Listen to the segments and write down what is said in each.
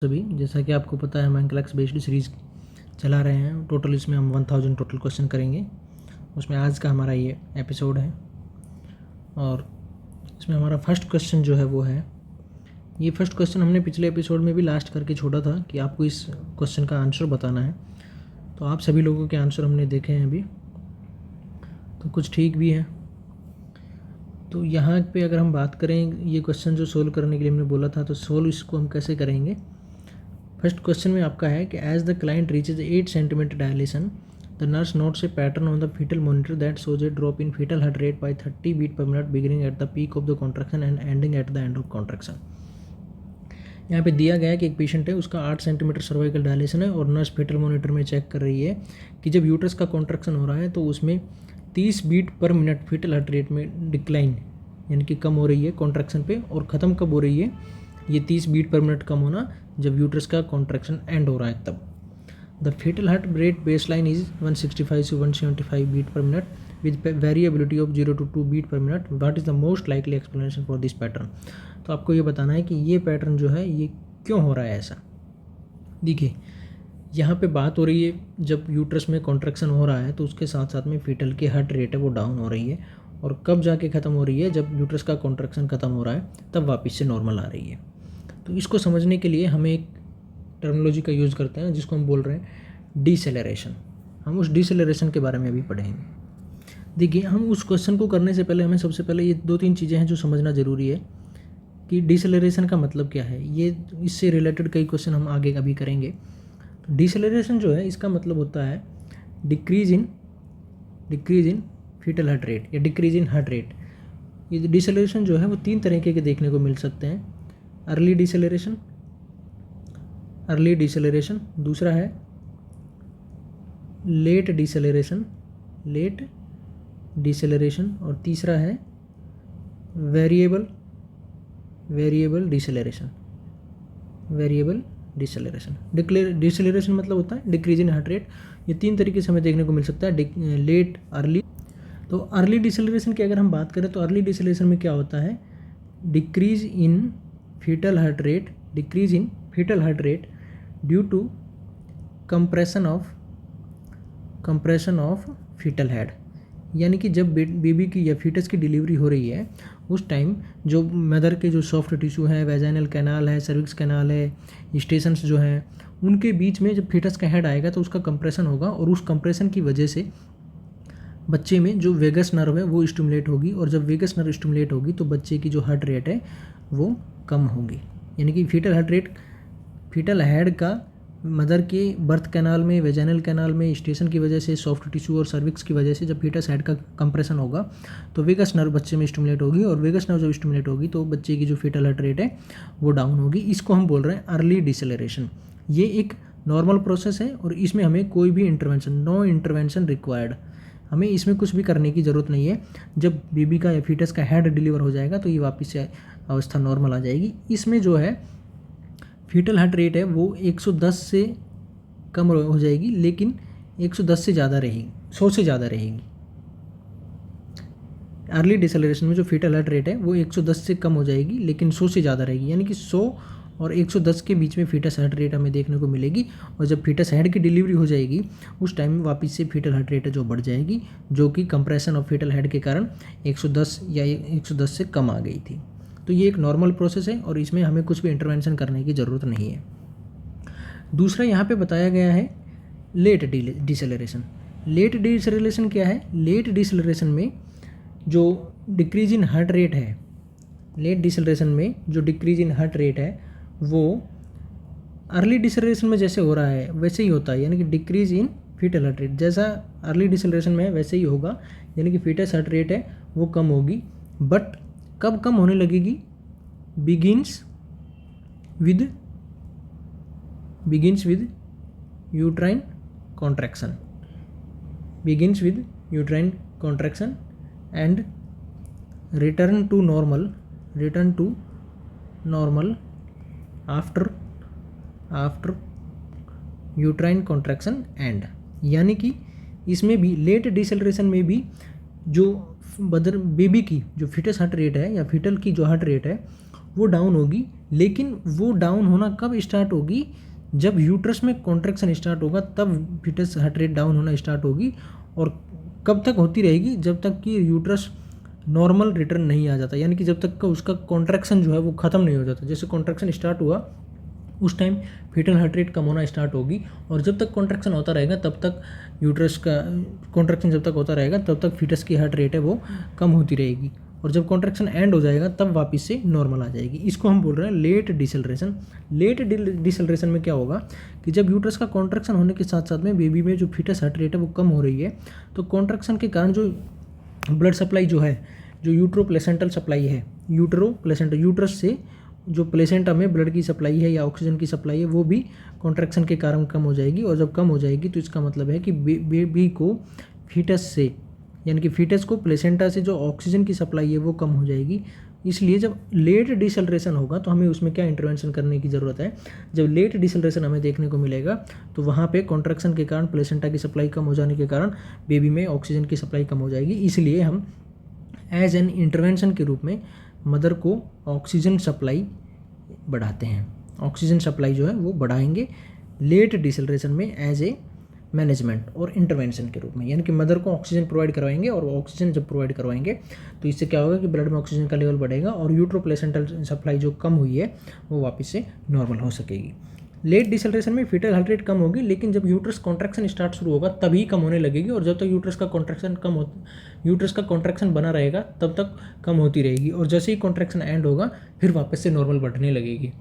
सभी, जैसा कि आपको पता है हम एंकलैक्स बेस्ड सीरीज़ चला रहे हैं। टोटल इसमें हम 1000 टोटल क्वेश्चन करेंगे। उसमें आज का हमारा ये एपिसोड है और इसमें हमारा फर्स्ट क्वेश्चन जो है वो है, ये फर्स्ट क्वेश्चन हमने पिछले एपिसोड में भी लास्ट करके छोड़ा था कि आपको इस क्वेश्चन का आंसर बताना है। तो आप सभी लोगों के आंसर हमने देखे हैं अभी, तो कुछ ठीक भी है। तो यहाँ पे अगर हम बात करें, ये क्वेश्चन जो सोल्व करने के लिए हमने बोला था, तो सोल्व इसको हम कैसे करेंगे। फर्स्ट क्वेश्चन में आपका है कि as the client reaches 8 centimetre dilation the nurse notes a pattern on the fetal monitor that shows a drop in fetal heart rate by 30 beat per minute beginning at the peak of the contraction and ending at the end of contraction. यहाँ पे दिया गया है कि एक patient है, उसका 8 centimetre cervical dilation है और नर्स फीटल मॉनिटर में चेक कर रही है कि जब यूट्रस का कॉन्ट्रैक्शन हो रहा है तो उसमें 30 beat per minute fetal heart rate में डिक्लाइन यानी कि कम हो रही है कॉन्ट्रैक्शन पे, और ख़त्म कब हो रही है ये 30 बीट पर मिनट कम होना जब यूट्रस का कॉन्ट्रैक्शन एंड हो रहा है तब। The fetal heart rate baseline is 165 से 175 beat per minute with variability of 0 to 2 beat per minute. What is the most likely explanation for this pattern. तो आपको ये बताना है कि ये पैटर्न जो है ये क्यों हो रहा है ऐसा। देखिए, यहाँ पे बात हो रही है जब यूट्रस में कॉन्ट्रैक्शन हो रहा है तो उसके साथ साथ में फीटल की हार्ट रेट है वो डाउन हो रही है, और कब जाके ख़त्म हो रही है, जब यूट्रस का कॉन्ट्रैक्शन ख़त्म हो रहा है तब वापस से नॉर्मल आ रही है। तो इसको समझने के लिए हमें एक टर्मिनोलॉजी का यूज़ करते हैं जिसको हम बोल रहे हैं डिसेलरेशन। हम उस डिसेलरेशन के बारे में अभी पढ़ेंगे। देखिए, हम उस क्वेश्चन को करने से पहले हमें सबसे पहले ये 2-3 चीज़ें हैं जो समझना ज़रूरी है कि डिसेलरेशन का मतलब क्या है। ये इससे रिलेटेड कई क्वेश्चन हम आगे अभी करेंगे। तो डिसेलरेशन जो है इसका मतलब होता है decrease in fetal heart rate या डिक्रीज इन हार्ट रेट। ये डिसेलरेशन जो है वो 3 तरीके के देखने को मिल सकते हैं। अर्ली डिसेलरेशन, दूसरा है लेट डिसेलरेशन, और तीसरा है वेरिएबल डिसेलरेशन। डिसेलरेशन मतलब होता है डिक्रीज इन हार्ट रेट। ये 3 तरीके से हमें देखने को मिल सकता है, लेट, अर्ली। तो अर्ली डिसेलरेशन की अगर हम बात करें तो अर्ली डिसेलरेशन में क्या होता है, decrease in fetal heart rate due to compression of fetal head. यानी कि जब बेबी की या फीटस की डिलीवरी हो रही है उस टाइम जो मदर के जो सॉफ्ट टिश्यू है, वेजाइनल कैनाल है, सर्विक्स कैनाल है, स्टेशंस जो हैं, उनके बीच में जब फीटस का हेड आएगा तो उसका कंप्रेशन होगा, और उस कंप्रेशन की वजह से बच्चे में जो वेगस नर्व है वो स्टिमुलेट होगी, और जब वेगस नर्व स्टिमुलेट होगी तो बच्चे की जो हार्ट रेट है वो कम होगी। यानी कि फीटल हेड का मदर के बर्थ कैनाल में, वेजाइनल कैनाल में, स्टेशन की वजह से, सॉफ्ट टिश्यू और सर्विक्स की वजह से जब फीटस हेड का कंप्रेशन होगा तो वेगस नर्व बच्चे में स्टिमुलेट होगी, और वेगस नर्व जब स्टिमुलेट होगी तो बच्चे की जो फीटल हार्ट रेट है वो डाउन होगी। इसको हम बोल रहे हैं अर्ली डिसेलरेशन। ये एक नॉर्मल प्रोसेस है और इसमें हमें कोई भी नो इंटरवेंशन रिक्वायर्ड, हमें इसमें कुछ भी करने की ज़रूरत नहीं है। जब बेबी का या फीटस का हेड डिलीवर हो जाएगा तो ये वापस से अवस्था नॉर्मल आ जाएगी। इसमें जो है फीटल हार्ट रेट है वो 110 से कम हो जाएगी, लेकिन 110 से ज़्यादा रहेगी, 100 से ज़्यादा रहेगी। अर्ली डिसेलरेशन में जो फीटल हार्ट रेट है वो 110 से कम हो जाएगी लेकिन 100 से ज़्यादा रहेगी। यानी कि 100 और 110 के बीच में फीटस हार्ट रेट हमें देखने को मिलेगी, और जब फीटस हेड की डिलीवरी हो जाएगी उस टाइम में वापस से फीटल हार्ट रेट है जो बढ़ जाएगी, जो कि कंप्रेशन ऑफ फीटल हेड के कारण 110 या 110 से कम आ गई थी। तो ये एक नॉर्मल प्रोसेस है और इसमें हमें कुछ भी इंटरवेंशन करने की ज़रूरत नहीं है। दूसरा यहाँ पे बताया गया है लेट डिसेलरेशन। लेट डिसेलरेशन क्या है, लेट डिसेलरेशन में जो डिक्रीज इन हार्ट रेट है, लेट डिसेलरेशन में जो डिक्रीज इन हार्ट रेट है वो अर्ली डिसेलरेशन में जैसे हो रहा है वैसे ही होता है। यानी कि decrease in fetal heart rate जैसा अर्ली डिसेलरेशन में है वैसे ही होगा, यानी कि फीटस हार्ट रेट है वो कम होगी। बट कब कम होने लगेगी, begins with uterine contraction and return to normal after uterine contraction end. यानी कि इसमें भी लेट डिसेलरेशन में भी जो बेबी की जो फीटस हार्ट रेट है या फीटल की जो हार्ट रेट है वो डाउन होगी, लेकिन वो डाउन होना कब स्टार्ट होगी, जब यूट्रस में कॉन्ट्रैक्शन स्टार्ट होगा तब फीटस हार्ट रेट डाउन होना स्टार्ट होगी। और कब तक होती रहेगी, जब तक कि यूट्रस नॉर्मल रिटर्न नहीं आ जाता, यानी कि जब तक का उसका कॉन्ट्रैक्शन जो है वो ख़त्म नहीं हो जाता। जैसे कॉन्ट्रैक्शन स्टार्ट हुआ उस टाइम फीटल हार्ट रेट कम होना स्टार्ट होगी, और जब तक कॉन्ट्रैक्शन होता रहेगा तब तक यूट्रस का कॉन्ट्रैक्शन जब तक होता रहेगा तब तक फीटस की हार्ट रेट है वो कम होती रहेगी, और जब कॉन्ट्रैक्शन एंड हो जाएगा तब वापस से नॉर्मल आ जाएगी। इसको हम बोल रहे हैं लेट डिसेलरेशन। लेट डिसेलरेशन में क्या होगा कि जब यूट्रस का कॉन्ट्रैक्शन होने के साथ साथ में बेबी में जो फीटस हार्ट रेट है वो कम हो रही है, तो कॉन्ट्रैक्शन के कारण जो ब्लड सप्लाई जो है, जो यूट्रो प्लेसेंटल सप्लाई है, यूट्रो प्लेसेंटल यूट्रस से जो प्लेसेंटा में ब्लड की सप्लाई है या ऑक्सीजन की सप्लाई है वो भी कॉन्ट्रैक्शन के कारण कम हो जाएगी। और जब कम हो जाएगी तो इसका मतलब है कि बेबी को फीटस से, यानी कि फीटस को प्लेसेंटा से जो ऑक्सीजन की सप्लाई है वो कम हो जाएगी। इसलिए जब लेट डिसेलरेशन होगा तो हमें उसमें क्या इंटरवेंशन करने की ज़रूरत है। जब लेट डिसेलरेशन हमें देखने को मिलेगा तो वहाँ पे कॉन्ट्रैक्शन के कारण प्लेसेंटा की सप्लाई कम हो जाने के कारण बेबी में ऑक्सीजन की सप्लाई कम हो जाएगी। इसलिए हम एज एन इंटरवेंशन के रूप में मदर को ऑक्सीजन सप्लाई बढ़ाते हैं। ऑक्सीजन सप्लाई जो है वो बढ़ाएंगे लेट डिसेलरेशन में एज ए मैनेजमेंट और इंटरवेंशन के रूप में, यानी कि मदर को ऑक्सीजन प्रोवाइड करवाएंगे, और ऑक्सीजन जब प्रोवाइड करवाएंगे तो इससे क्या होगा कि ब्लड में ऑक्सीजन का लेवल बढ़ेगा और यूट्रो प्लेसेंटल सप्लाई जो कम हुई है वो वापस से नॉर्मल हो सकेगी। लेट डिसेलरेशन में फीटल हार्ट रेट कम होगी, लेकिन जब यूट्रस कॉन्ट्रैक्शन स्टार्ट शुरू होगा तभी कम होने लगेगी, और जब तक यूट्रस का कॉन्ट्रैक्शन बना रहेगा तब तक कम होती रहेगी, और जैसे ही कॉन्ट्रैक्शन एंड होगा फिर वापस से नॉर्मल बढ़ने लगेगी।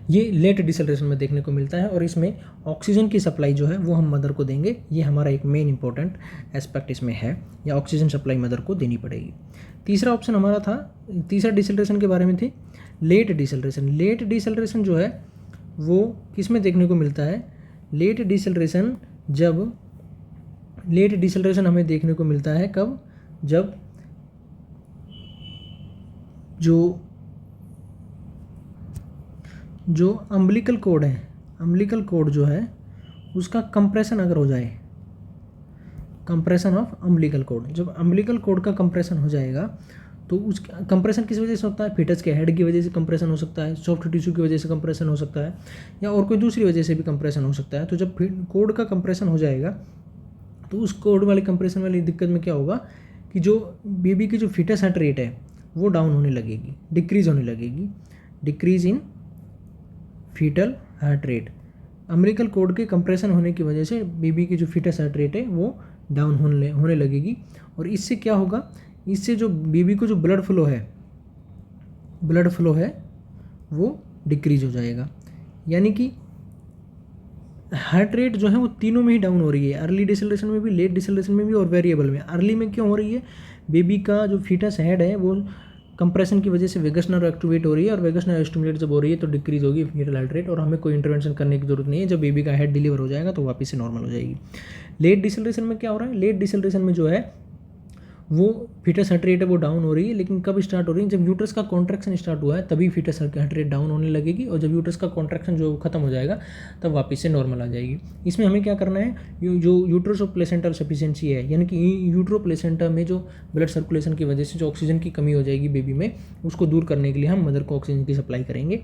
ये लेट डिसेलरेशन में देखने को मिलता है, और इसमें ऑक्सीजन की सप्लाई जो है वो हम मदर को देंगे। ये हमारा एक मेन इंपॉर्टेंट एस्पेक्ट इसमें है, या ऑक्सीजन सप्लाई मदर को देनी पड़ेगी। तीसरा ऑप्शन हमारा था, तीसरा डिसेलरेशन के बारे में थी लेट डिसेलरेशन। लेट डिसेलरेशन जो है वो किस में देखने को मिलता है, लेट डिसेलरेशन हमें देखने को मिलता है कब, जब जो अम्बिलिकल कोड है, अम्बिलिकल कोड जो है उसका कंप्रेशन अगर हो जाए, कंप्रेशन ऑफ अम्बिलिकल कोड, जब अम्बिलिकल कोड का कंप्रेशन हो जाएगा तो उस कंप्रेशन किस वजह से होता है, फीटस के हेड की वजह से कंप्रेशन हो सकता है, सॉफ्ट टिश्यू की वजह से कंप्रेशन हो सकता है, या और कोई दूसरी वजह से भी कंप्रेशन हो सकता है। तो जब कोड का कंप्रेशन हो जाएगा तो उस कोड वाले कंप्रेशन वाली दिक्कत में क्या होगा कि जो बेबी की जो फीटस हार्ट रेट है वो डाउन होने लगेगी, डिक्रीज होने लगेगी, decrease in fetal heart rate. Umbilical cord के कंप्रेशन होने की वजह से बेबी की जो फीटस हार्ट रेट है वो डाउन होने लगेगी, और इससे क्या होगा, इससे जो बेबी को जो ब्लड फ्लो है वो डिक्रीज हो जाएगा। यानी कि हार्ट रेट जो है वो तीनों में ही डाउन हो रही है, अर्ली डिसेलरेशन में भी, लेट डिसेलरेशन में भी, और वेरिएबल में। अर्ली में क्यों हो रही है, बेबी का जो फीटस हेड है वो कंप्रेशन की वजह से वेगस नर्व एक्टिवेट हो रही है, और वेगस नर्व स्टिमुलेट जब हो रही है तो डिक्रीज होगी फीटल हार्ट रेट, और हमें कोई इंटरवेंशन करने की जरूरत नहीं है। जब बेबी का हेड डिलीवर हो जाएगा तो वापस से नॉर्मल हो जाएगी। लेट डिसेलरेशन में क्या हो रहा है, लेट डिसेलरेशन में जो है वो फीटस हार्ट रेट है वो डाउन हो रही है, लेकिन कब स्टार्ट हो रही है, जब यूट्रस का कॉन्ट्रैक्शन स्टार्ट हुआ है तभी फीटस हार्ट रेट डाउन होने लगेगी, और जब यूट्रस का कॉन्ट्रैक्शन जो खत्म हो जाएगा तब वापस से नॉर्मल आ जाएगी। इसमें हमें क्या करना है, जो यूट्रस प्लेसेंटल सफिशिएंसी है, यानी कि यूट्रो प्लेसेंटा में जो ब्लड सर्कुलेशन की वजह से जो ऑक्सीजन की कमी हो जाएगी बेबी में, उसको दूर करने के लिए हम मदर को ऑक्सीजन की सप्लाई करेंगे,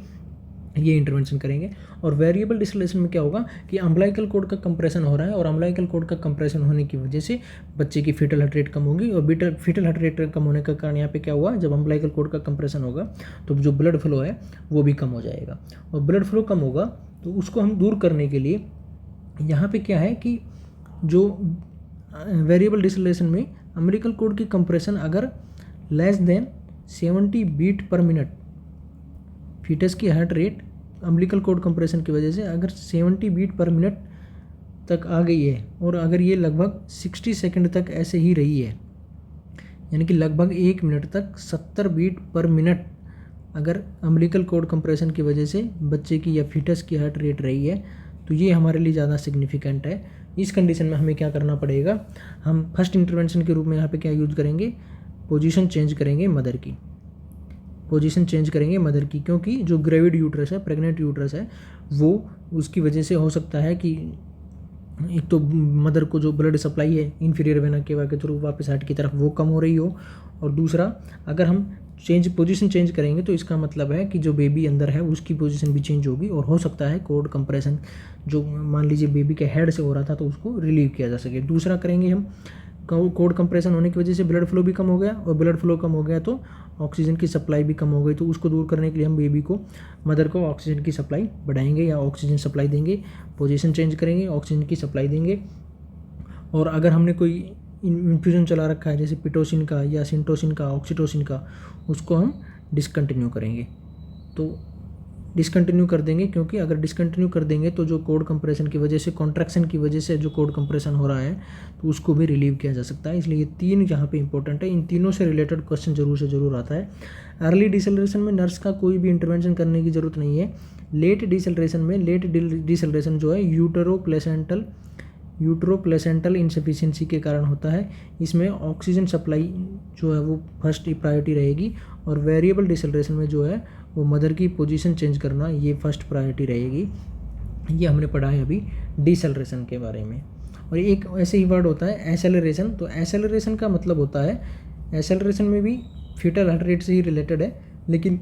ये इंटरवेंशन करेंगे। और वेरिएबल डिसेलरेशन में क्या होगा कि अम्बिलिकल कोड का कंप्रेशन हो रहा है, और अम्बिलिकल कोड का कंप्रेशन होने की वजह से बच्चे की फीटल हार्ट रेट कम होगी, और फीटल हार्ट रेट कम होने का कारण यहाँ पे क्या हुआ, जब अम्बिलिकल कोड का कंप्रेशन होगा तो जो ब्लड फ्लो है वो भी कम हो जाएगा, और ब्लड फ्लो कम होगा तो उसको हम दूर करने के लिए यहाँ पे क्या है कि जो वेरिएबल डिसेलरेशन में अम्बिलिकल कोड की कंप्रेशन अगर less than 70 beat per minute, fetus की heart rate umbilical cord compression की वजह से अगर 70 बीट पर मिनट तक आ गई है, और अगर ये लगभग 60 सेकंड तक ऐसे ही रही है, यानी कि लगभग 1 मिनट तक 70 बीट पर मिनट अगर अम्बिलिकल कोड कंप्रेशन की वजह से बच्चे की या फीटस की हार्ट रेट रही है, तो ये हमारे लिए ज़्यादा सिग्निफिकेंट है। इस कंडीशन में हमें क्या करना पड़ेगा, हम फर्स्ट इंटरवेंशन के रूप में यहाँ पे क्या यूज़ करेंगे, पोजीशन चेंज करेंगे मदर की, पोजीशन चेंज करेंगे मदर की, क्योंकि जो ग्रेविड यूट्रस है, प्रेग्नेंट यूट्रस है, वो उसकी वजह से हो सकता है कि एक तो मदर को जो ब्लड सप्लाई है इंफीरियर वेना केवा के थ्रू वापस हार्ट की तरफ वो कम हो रही हो, और दूसरा अगर हम पोजीशन चेंज करेंगे तो इसका मतलब है कि जो बेबी अंदर है उसकी पोजीशन भी चेंज होगी, और हो सकता है कोड कंप्रेशन जो मान लीजिए बेबी के हेड से हो रहा था तो उसको रिलीव किया जा सके। दूसरा करेंगे हम, कोड कंप्रेशन होने की वजह से ब्लड फ्लो भी कम हो गया, और ब्लड फ्लो कम हो गया तो ऑक्सीजन की सप्लाई भी कम हो गई, तो उसको दूर करने के लिए हम बेबी को, मदर को ऑक्सीजन की सप्लाई बढ़ाएंगे या ऑक्सीजन सप्लाई देंगे, पोजीशन चेंज करेंगे, ऑक्सीजन की सप्लाई देंगे। और अगर हमने कोई इन्फ्यूजन चला रखा है जैसे पिटोसिन का या सिंटोसिन का, ऑक्सीटोसिन का, उसको हम डिसकंटिन्यू करेंगे। तो डिसकंटिन्यू कर देंगे, क्योंकि अगर डिसकंटिन्यू कर देंगे तो जो कोड कंप्रेशन की वजह से, कॉन्ट्रैक्शन की वजह से जो कोड कंप्रेशन हो रहा है तो उसको भी रिलीव किया जा सकता है। इसलिए ये तीन यहाँ पे इंपॉर्टेंट है, इन तीनों से रिलेटेड क्वेश्चन जरूर से जरूर आता है। अर्ली डिसेलरेशन में नर्स का कोई भी इंटरवेंशन करने की ज़रूरत नहीं है। लेट डिसेलरेशन में, लेट डिसेलरेशन जो है यूट्रो प्लेसेंटल इंसफिशियंसी के कारण होता है। इसमें ऑक्सीजन सप्लाई जो है वो फर्स्ट प्रायोरिटी रहेगी, और वेरिएबल डिसेलरेशन में जो है वो मदर की पोजीशन चेंज करना ये फर्स्ट प्रायोरिटी रहेगी। ये हमने पढ़ा है अभी डिसेलरेशन के बारे में। और एक ऐसे ही वर्ड होता है एसेलरेशन। तो एसेलरेशन का मतलब होता है, एसेलरेशन में भी फीटल हार्ट रेट से ही रिलेटेड है, लेकिन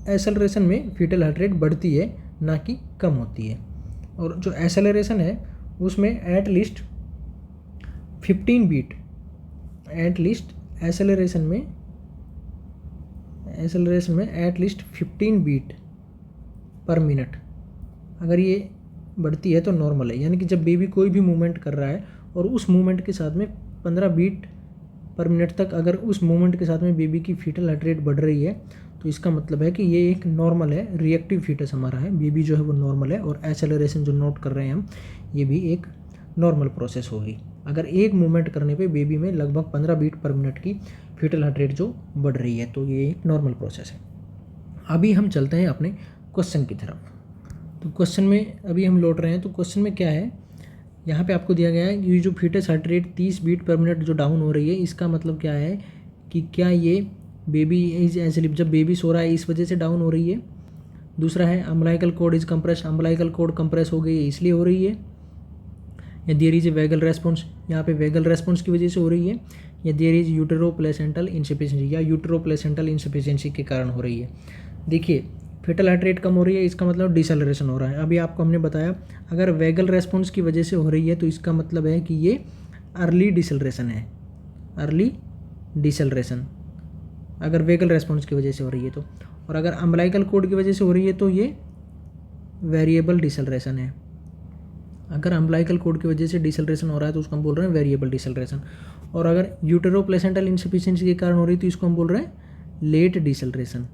एसेलरेशन में फीटल हार्ट रेट बढ़ती है ना कि कम होती है। और जो एसेलरेशन है उसमें at least 15 beat, at least acceleration में at least 15 beat per minute अगर ये बढ़ती है तो नॉर्मल है। यानी कि जब बेबी कोई भी मूवमेंट कर रहा है और उस मूवमेंट के साथ में 15 बीट पर मिनट तक अगर उस मूवमेंट के साथ में बेबी की फीटल हार्ट रेट बढ़ रही है तो इसका मतलब है कि ये एक नॉर्मल है, रिएक्टिव फीटस हमारा है, बेबी जो है वो नॉर्मल है। और एसेलरेशन जो नोट कर रहे हैं हम, ये भी एक नॉर्मल प्रोसेस होगी। अगर एक मूवमेंट करने पे बेबी में लगभग 15 बीट पर मिनट की फीटल हार्ट रेट जो बढ़ रही है, तो ये एक नॉर्मल प्रोसेस है। अभी हम चलते हैं अपने क्वेश्चन की तरफ। तो क्वेश्चन में अभी हम लौट रहे हैं। तो क्वेश्चन में क्या है, यहाँ पे आपको दिया गया है ये जो fetus heart rate 30 beat per minute जो डाउन हो रही है, इसका मतलब क्या है कि क्या ये बेबी ऐसे जब बेबी सो रहा है इस वजह से डाउन हो रही है। दूसरा है umbilical cord is compress, umbilical cord compress हो गई है इसलिए हो रही है। या there is a vagal response, यहाँ पे वेगल रेस्पॉन्स की वजह से हो रही है। या देयर इज यूटेरो प्लेसेंटल इंसफिशियंसी, या यूटेरो प्लेसेंटल इंसफिशियंसी के कारण हो रही है। देखिए फीटल हार्ट रेट कम हो रही है, इसका मतलब डिसेलरेशन हो रहा है। अभी आपको हमने बताया अगर वेगल रेस्पॉन्स की वजह से हो रही है तो इसका मतलब है कि ये अर्ली डिसेलरेशन है, अर्ली डिसेलरेशन अगर वेगल रेस्पॉन्स की वजह से हो रही है तो। और अगर अम्बिलिकल कॉर्ड की वजह से हो रही है तो ये वेरिएबल डिसेलरेशन है। अगर अम्बिलिकल कॉर्ड की वजह से डिसेलरेशन हो रहा है तो उसको हम बोल रहे हैं वेरिएबल डिसेलरेशन। और अगर यूटेरो प्लेसेंटल इंसफिशियंसी के कारण हो रही है तो इसको हम बोल रहे हैं लेट डिसेलरेशन,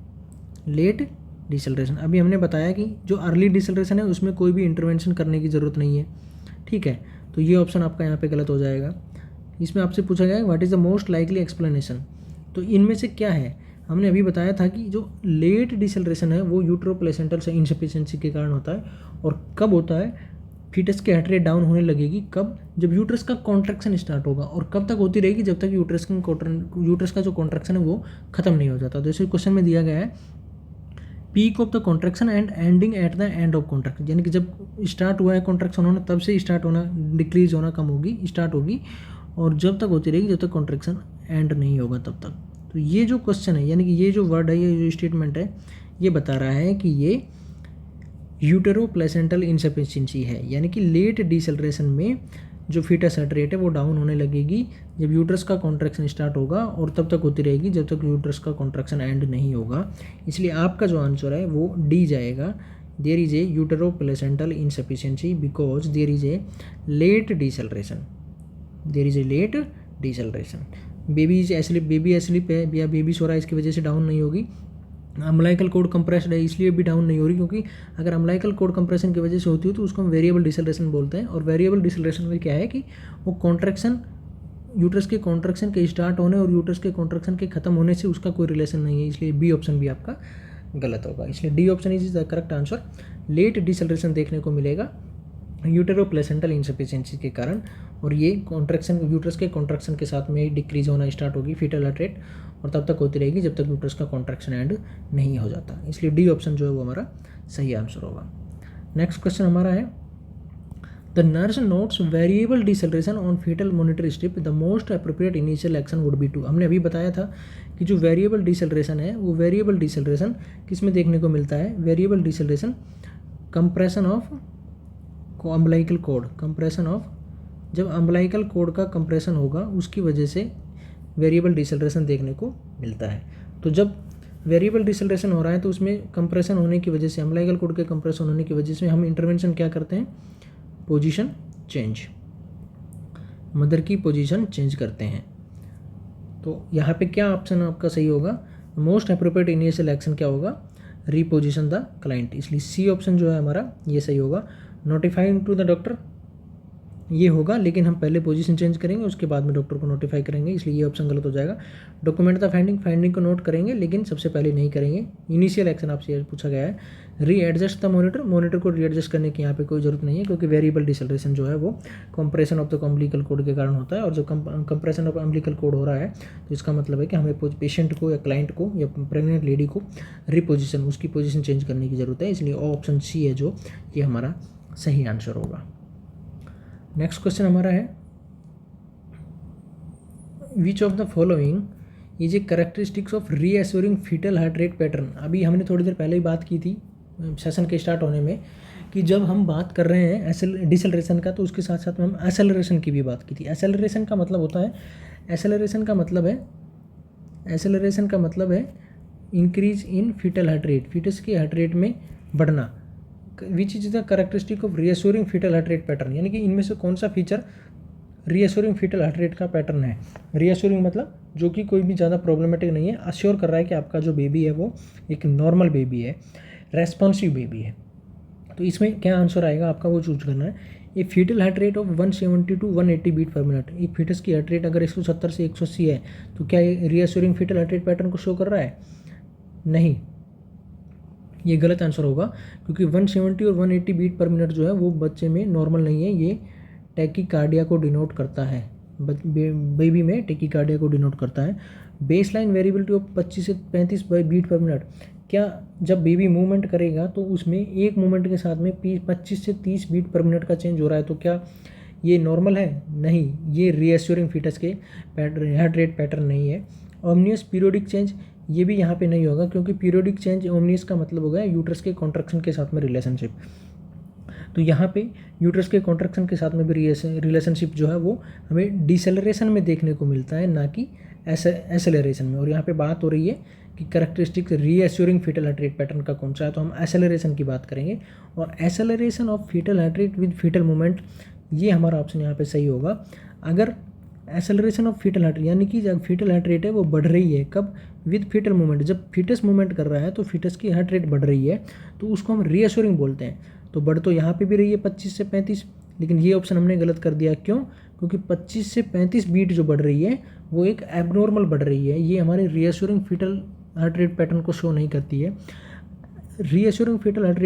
लेट डिसेलरेशन। अभी हमने बताया कि जो अर्ली डिसेलरेशन है उसमें कोई भी इंटरवेंशन करने की ज़रूरत नहीं है, ठीक है। तो ये ऑप्शन आपका यहाँ पे गलत हो जाएगा। इसमें आपसे पूछा गया what is the most likely explanation. तो इनमें से क्या है, हमने अभी बताया था कि जो लेट डिसेलरेशन है वो यूटेरो प्लेसेंटल से इंसफिशियंसी के कारण होता है। और कब होता है, फीटस की हार्ट रेट डाउन होने लगेगी कब, जब यूट्रस का कॉन्ट्रैक्शन स्टार्ट होगा। और कब तक होती रहेगी, जब तक यूट्रस का जो कॉन्ट्रैक्शन है वो खत्म नहीं हो जाता। जैसे क्वेश्चन में दिया गया है peak of the contraction and ending at the end of contraction, यानी कि जब स्टार्ट हुआ है कॉन्ट्रैक्शन होना तब से स्टार्ट होना, डिक्रीज होना कम होगी, स्टार्ट होगी, और जब तक होती रहेगी जब तक कॉन्ट्रैक्शन एंड नहीं होगा तब तक। तो ये जो क्वेश्चन है, यानी कि ये जो वर्ड है, ये जो स्टेटमेंट है, ये बता रहा है कि ये यूटेरो प्लेसेंटल इंसफिशियंसी है। यानी कि लेट डिसेलरेशन में जो फीटस हार्ट रेट है वो डाउन होने लगेगी जब यूट्रस का कॉन्ट्रैक्शन स्टार्ट होगा, और तब तक होती रहेगी जब तक यूट्रस का कॉन्ट्रैक्शन एंड नहीं होगा। इसलिए आपका जो आंसर है वो डी जाएगा। There is a utero placental insufficiency because there is a late deceleration, there is a late deceleration. Baby asleep है या बेबी सो रहा है इसकी वजह से डाउन नहीं होगी। अम्बिलिकल कॉर्ड कंप्रेस्ड है इसलिए भी डाउन नहीं हो रही, क्योंकि अगर अम्बिलिकल कॉर्ड कंप्रेशन की वजह से होती है तो उसको हम वेरिएबल डिसेलरेशन बोलते हैं। और वेरिएबल डिसेलरेशन में क्या है कि वो कॉन्ट्रैक्शन, यूट्रस के कॉन्ट्रैक्शन के स्टार्ट होने और यूट्रस के कॉन्ट्रैक्शन के खत्म होने से उसका कोई रिलेशन नहीं है। इसलिए बी ऑप्शन भी आपका गलत होगा। इसलिए D option is the correct answer. Late deceleration देखने को मिलेगा यूटेरो प्लेसेंटल इंसफिशियंसी के कारण, और ये कॉन्ट्रैक्शन यूट्रस के कॉन्ट्रैक्शन के साथ में डिक्रीज होना स्टार्ट होगी फीटल हार्ट रेट, और तब तक होती रहेगी जब तक यूट्रस का कॉन्ट्रैक्शन एंड नहीं हो जाता। इसलिए डी ऑप्शन जो है वो हमारा सही आंसर होगा। नेक्स्ट क्वेश्चन हमारा है the nurse notes variable deceleration on fetal monitor strip, the most appropriate initial action would be to. हमने अभी बताया था कि जो वेरिएबल डिसेलरेशन है वो वेरिएबल डिसेलरेशन किस में देखने को मिलता है, variable deceleration compression of umbilical cord, compression of, जब अम्बिलिकल कोड का कंप्रेशन होगा उसकी वजह से वेरिएबल डिसेलरेशन देखने को मिलता है। तो जब वेरिएबल डिसेलरेशन हो रहा है तो उसमें कंप्रेशन होने की वजह से, अम्बिलिकल कोड के कंप्रेशन होने की वजह से हम इंटरवेंशन क्या करते हैं, पोजीशन चेंज, मदर की पोजीशन चेंज करते हैं। तो यहाँ पे क्या ऑप्शन आपका सही होगा, मोस्ट अप्रोप्रिएट इनिशियल एक्शन क्या होगा, रीपोजिशन द क्लाइंट, इसलिए सी ऑप्शन जो है हमारा ये सही होगा। नोटिफाइंग टू द डॉक्टर ये होगा, लेकिन हम पहले पोजीशन चेंज करेंगे उसके बाद में डॉक्टर को नोटिफाई करेंगे, इसलिए ये ऑप्शन गलत हो जाएगा। डॉक्यूमेंट द फाइंडिंग, फाइंडिंग को नोट करेंगे लेकिन सबसे पहले नहीं करेंगे। इनिशियल एक्शन आपसे पूछा गया है। रीएडजस्ट द मॉनिटर, मॉनिटर को रीएडजस्ट करने की यहाँ पे कोई जरूरत नहीं है क्योंकि वेरिएबल डिसेलरेशन जो है वो compression of the umbilical cord के कारण होता है, और जब कंप्रेशन ऑफ अम्बिलिकल कोड हो रहा है तो इसका मतलब है कि हमें पेशेंट को या क्लाइंट को या प्रेग्नेंट लेडी को रिपोजिशन, उसकी पोजिशन चेंज करने की जरूरत है, इसलिए ऑप्शन सी है जो ये हमारा सही आंसर होगा। नेक्स्ट क्वेश्चन हमारा है, which of the following is a characteristics of reassuring fetal heart rate pattern. अभी हमने थोड़ी देर पहले ही बात की थी सेशन के स्टार्ट होने में कि जब हम बात कर रहे हैं डिसेलरेशन का तो उसके साथ साथ में हम एसेलरेशन की भी बात की थी। एसेलरेशन का मतलब होता है, एसेलरेशन का मतलब है increase in fetal heart rate, fetus के हार्ट रेट में बढ़ना। Which is the characteristic of reassuring fetal heart rate pattern, यानी कि इनमें से कौन सा feature reassuring fetal heart rate का पैटर्न है। रीएश्योरिंग मतलब जो कि कोई भी ज़्यादा प्रॉब्लमेटिक नहीं है, अश्योर कर रहा है कि आपका जो बेबी है वो एक नॉर्मल बेबी है, रेस्पॉन्सिव बेबी है। तो इसमें क्या आंसर आएगा आपका वो चूज करना है। A fetal heart rate of 170 to 180 beat per minute, एक फीटस की हार्ट रेट अगर 170 से 180 है तो क्या ये reassuring fetal heart rate pattern को शो कर रहा है, नहीं, ये गलत आंसर होगा क्योंकि 170 और 180 बीट पर मिनट जो है वो बच्चे में नॉर्मल नहीं है, ये टैकीकार्डिया को डिनोट करता है, बेबी में टैकीकार्डिया को डिनोट करता है। बेसलाइन वेरिएबिलिटी ऑफ 25 से 35 बीट पर मिनट, क्या जब बेबी मूवमेंट करेगा तो उसमें एक मूवमेंट के साथ में 25 से 30 बीट पर मिनट का चेंज हो रहा है, तो क्या ये नॉर्मल है, नहीं, ये रीएश्योरिंग फीटस के हार्ट रेट पैटर्न नहीं है। ओमनियस पीरियोडिक चेंज, ये भी यहाँ पे नहीं होगा क्योंकि पीरियोडिक चेंज ओमनियस का मतलब होगा यूट्रस के कॉन्ट्रैक्शन के साथ में रिलेशनशिप, तो यहाँ पे यूट्रस के कॉन्ट्रैक्शन के साथ में भी रिलेशनशिप जो है वो हमें डिसेलरेशन में देखने को मिलता है, ना कि एसेलरेशन में। और यहाँ पे बात हो रही है कि characteristic reassuring fetal heart rate pattern का कौन सा है, तो हम एसेलरेशन की बात करेंगे। और acceleration of fetal heart rate with fetal movement, ये हमारा ऑप्शन यहाँ पे सही होगा। अगर एसेलरेशन ऑफ फीटल हार्ट यानी कि जब फीटल हार्ट रेट है वो बढ़ रही है, कब, विद फीटल मूवमेंट, जब फीटस मूवमेंट कर रहा है तो फीटस की हार्ट रेट बढ़ रही है तो उसको हम रीएश्योरिंग बोलते हैं। तो बढ़ तो यहाँ पे भी रही है 25 से 35, लेकिन ये ऑप्शन हमने गलत कर दिया, क्यों, क्योंकि 25 से 35 बीट जो बढ़ रही है वो एक एबनॉर्मल बढ़ रही है, ये हमारे रीएश्योरिंग फीटल हार्ट रेट पैटर्न को शो नहीं करती है। Reassuring fetal heart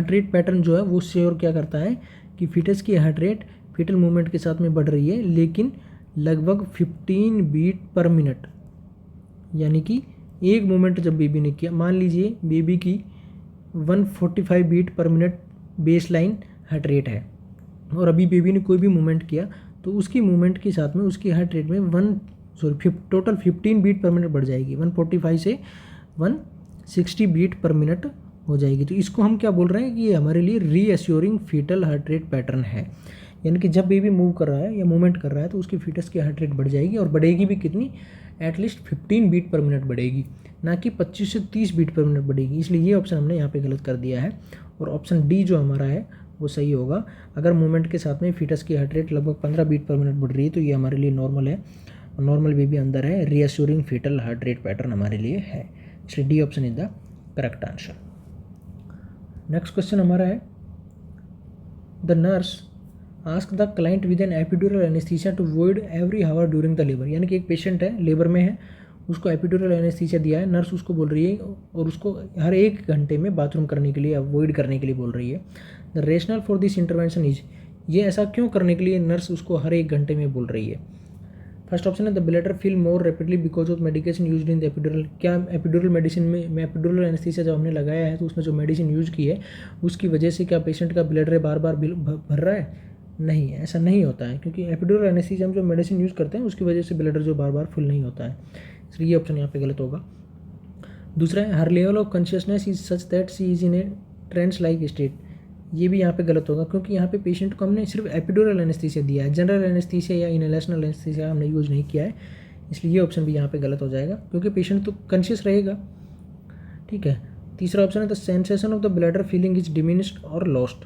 rate pattern जो है वो श्योर क्या करता है कि फीटस की हार्ट रेट फीटल मूवमेंट के साथ में बढ़ रही है, लेकिन लगभग 15 बीट पर मिनट, यानी कि एक मूवमेंट जब बेबी ने किया, मान लीजिए बेबी की 145 beat per minute base line heart rate है और अभी बेबी ने कोई भी मूवमेंट किया तो उसकी मूवमेंट के साथ में उसकी हार्ट रेट में टोटल 15 बीट पर मिनट बढ़ जाएगी, 145 से 160 बीट पर मिनट हो जाएगी। तो इसको हम क्या बोल रहे हैं कि ये हमारे लिए रीएश्योरिंग फीटल हार्ट रेट पैटर्न है, यानी कि जब बेबी मूव कर रहा है या मूवमेंट कर रहा है तो उसकी फीटस की हार्ट रेट बढ़ जाएगी, और बढ़ेगी भी कितनी, एटलीस्ट 15 बीट पर मिनट बढ़ेगी, ना कि 25 से 30 बीट पर मिनट बढ़ेगी। इसलिए ये ऑप्शन हमने यहाँ पे गलत कर दिया है, और ऑप्शन डी जो हमारा है वो सही होगा। अगर मूवमेंट के साथ में फीटस की हार्ट रेट लगभग 15 बीट पर मिनट बढ़ रही है तो ये हमारे लिए नॉर्मल है, नॉर्मल बेबी अंदर है, reassuring fetal heart rate pattern हमारे लिए है, इसलिए D option is the correct answer. Next question हमारा है, the nurse ask the client with an epidural anaesthesia to void every hour during the labour, यानी कि एक पेशेंट है, लेबर में है, उसको एपिड्यूरल एनेस्थीसिया दिया है, नर्स उसको बोल रही है और उसको हर 1 घंटे में बाथरूम करने के लिए, अवॉइड करने के लिए बोल रही है। The rational for this intervention is, ये ऐसा क्यों करने के लिए नर्स उसको हर 1 घंटे में बोल रही है। फर्स्ट ऑप्शन है the bladder feel more rapidly because of medication used in the epidural. क्या एपिड्यूरल मेडिसिन में एपिड्यूरल एनेस्थीसिया जब हमने लगाया है तो उसमें जो मेडिसिन यूज की है उसकी वजह से क्या पेशेंट का ब्लैडर बार बार भर रहा है? नहीं, ऐसा नहीं होता है, क्योंकि एपिड्यूरल एनेस्थीसिया हम जो मेडिसिन यूज़ करते हैं उसकी वजह से ब्लैडर जो बार बार फुल नहीं होता है, इसलिए ये ऑप्शन यहाँ पे गलत होगा। दूसरा है her level of consciousness is such that she is in a trance like state. ये भी यहाँ पे गलत होगा, क्योंकि यहाँ पे पेशेंट को हमने सिर्फ एपिड्यूरल एनेस्थीसिया दिया है, जनरल एनेस्थीसिया या इनहेलेशनल एनेस्थीसिया हमने यूज़ नहीं किया है, इसलिए ये ऑप्शन भी यहाँ पे गलत हो जाएगा, क्योंकि पेशेंट तो कॉन्शियस रहेगा। ठीक है। तीसरा ऑप्शन है the sensation of the bladder feeling is diminished और लॉस्ट।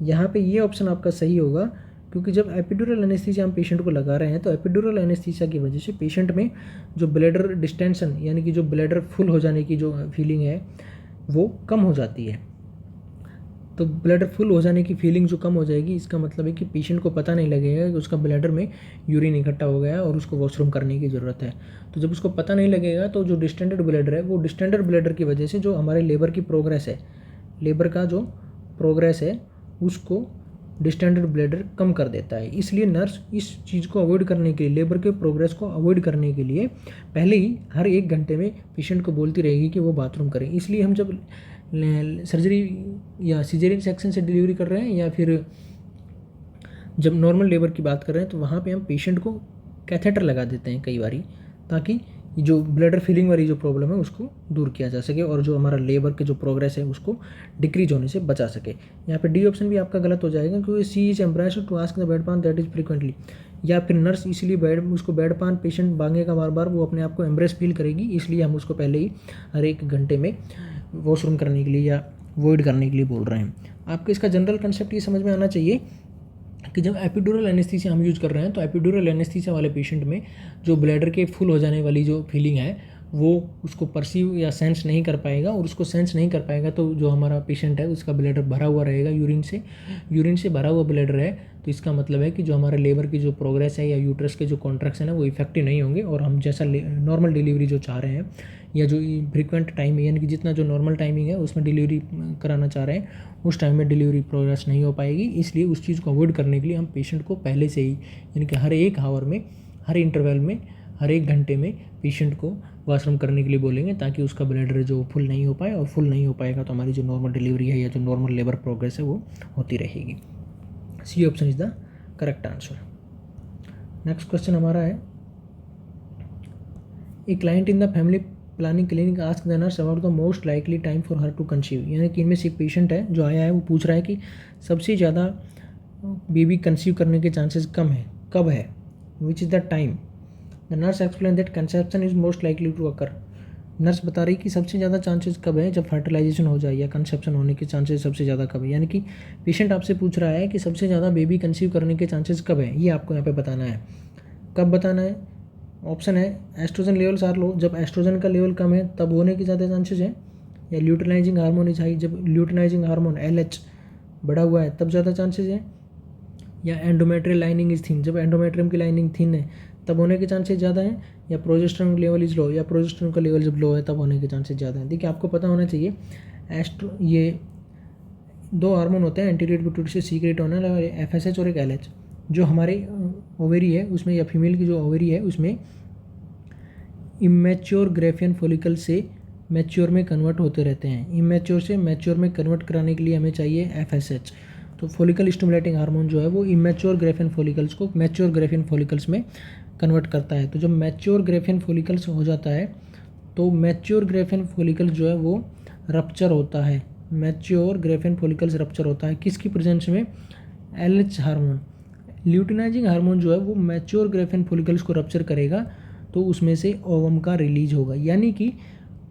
यहाँ पे ये ऑप्शन आपका सही होगा, क्योंकि जब एपिड्यूरल एनेस्थीसिया हम पेशेंट को लगा रहे हैं तो एपिड्यूरल एनेस्थीसिया की वजह से पेशेंट में जो ब्लैडर डिस्टेंशन यानी कि जो ब्लैडर फुल हो जाने की जो फीलिंग है वो कम हो जाती है। तो ब्लैडर फुल हो जाने की फीलिंग जो कम हो जाएगी, इसका मतलब है कि पेशेंट को पता नहीं लगेगा कि उसका ब्लैडर में यूरिन इकट्ठा हो गया है और उसको वॉशरूम करने की ज़रूरत है। तो जब उसको पता नहीं लगेगा तो जो डिस्टेंडेड ब्लैडर है वो डिस्टेंडेड ब्लैडर की वजह से जो हमारे लेबर की प्रोग्रेस है, लेबर का जो प्रोग्रेस है उसको डिस्टेंडेड ब्लैडर कम कर देता है। इसलिए नर्स इस चीज़ को अवॉइड करने के लिए, लेबर के प्रोग्रेस को अवॉइड करने के लिए पहले ही हर 1 घंटे में पेशेंट को बोलती रहेगी कि वो बाथरूम करें। इसलिए हम जब सर्जरी या सिजेरियन सेक्शन से डिलीवरी कर रहे हैं या फिर जब नॉर्मल लेबर की बात कर रहे हैं तो वहाँ पे हम पेशेंट को कैथेटर लगा देते हैं कई बारी, ताकि जो ब्लैडर फीलिंग वाली जो प्रॉब्लम है उसको दूर किया जा सके और जो हमारा लेबर के जो प्रोग्रेस है उसको डिक्रीज होने से बचा सके। यहाँ पे डी ऑप्शन भी आपका गलत हो जाएगा, क्योंकि she is embarrassed to ask the bed pan that is frequently. या फिर नर्स इसलिए उसको बेड पान पेशेंट मांगेगा बार बार, वो अपने आप को एम्ब्रेस फील करेगी, इसलिए हम उसको पहले ही हर 1 घंटे में वॉशरूम करने के लिए या वॉइड करने के लिए बोल रहे हैं। आपको इसका जनरल कंसेप्ट ये समझ में आना चाहिए कि जब एपिड्यूरल एनेस्थीसिया हम यूज़ कर रहे हैं तो एपिड्यूरल एनेस्थीसिया वाले पेशेंट में जो ब्लैडर के फुल हो जाने वाली जो फीलिंग है वो उसको परसीव या सेंस नहीं कर पाएगा, और उसको सेंस नहीं कर पाएगा तो जो हमारा पेशेंट है उसका ब्लैडर भरा हुआ रहेगा यूरिन से भरा हुआ ब्लैडर है, तो इसका मतलब है कि जो हमारे लेबर की जो प्रोग्रेस है या यूट्रस के जो कॉन्ट्रैक्शन है वो इफेक्टिव नहीं होंगे, और हम जैसा नॉर्मल डिलीवरी जो चाह रहे हैं या जो फ्रीक्वेंट टाइम यानी कि जितना जो नॉर्मल टाइमिंग है उसमें डिलीवरी कराना चाह रहे हैं उस टाइम में डिलीवरी प्रोग्रेस नहीं हो पाएगी। इसलिए उस चीज़ को अवॉइड करने के लिए हम पेशेंट को पहले से ही यानी कि हर 1 आवर में, हर इंटरवल में, हर 1 घंटे में पेशेंट को वॉशरूम करने के लिए बोलेंगे, ताकि उसका ब्लैडर जो फुल नहीं हो पाए, और फुल नहीं हो पाएगा तो हमारी जो नॉर्मल डिलीवरी है या जो नॉर्मल लेबर प्रोग्रेस है वो होती रहेगी। C option is the correct answer. Next question हमारा है a client in the family planning clinic ask the nurse about the most likely time for her to conceive. यानी कि इनमें से एक पेशेंट है जो आया है, वो पूछ रहा है कि सबसे ज़्यादा बेबी कंसीव करने के चांसेस कब है, which is the time. The nurse explain that conception is most likely to occur. Nurse बता रही कि सबसे ज़्यादा चांसेस कब है, जब फर्टिलाइजेशन हो जाए या कंसेप्शन होने के चांसेस सबसे ज़्यादा कब है। यानी कि पेशेंट आपसे पूछ रहा है कि सबसे ज़्यादा बेबी कंसीव करने के चांसेस कब है, ये आपको यहाँ पे बताना है। कब बताना है? ऑप्शन है एस्ट्रोजन लेवल्स आर लो, जब एस्ट्रोजन का लेवल कम है तब होने के ज़्यादा चांसेस हैं, या ल्यूटिनाइजिंग हार्मोन इज हाई, जब ल्यूटिनाइजिंग हार्मोन LH बढ़ा हुआ है तब ज़्यादा चांसेस हैं, या एंडोमेट्रियल लाइनिंग इज थिन, जब एंडोमेट्रियम की लाइनिंग थिन है तब होने के चांसेस ज़्यादा हैं, या प्रोजेस्टेरोन लेवल इज लो, या प्रोजेस्टेरोन का लेवल जब लो है तब होने के चांसेस ज़्यादा हैं। देखिए आपको पता होना चाहिए ये 2 हार्मोन होते हैं एंटीरियर पिट्यूटरी से सीक्रेट होने वाले, FSH और एक LH। जो हमारे ओवेरी है उसमें या फीमेल की जो ओवेरी है उसमें इमेच्योर ग्रेफियन फॉलिकल से मैच्योर में कन्वर्ट होते रहते हैं। इमेच्योर से मैच्योर में कन्वर्ट कराने के लिए हमें चाहिए FSH। तो फॉलिकल स्टिमुलेटिंग हार्मोन जो है वो इमेच्योर ग्रेफियन फॉलिकल्स को मैच्योर ग्रेफियन फॉलिकल्स में कन्वर्ट करता है। तो जब मैच्योर ग्रेफियन फॉलिकल्स हो जाता है तो मैच्योर ग्रेफियन फॉलिकल्स जो है वो रप्चर होता है, मैच्योर ग्रेफियन फॉलिकल्स रप्चर होता है किसकी प्रेजेंस में? LH hormone. ल्यूटिनाइजिंग हार्मोन जो है वो मैच्योर ग्रेफियन फॉलिकल्स को रप्चर करेगा तो उसमें से ओवम का रिलीज होगा। यानी कि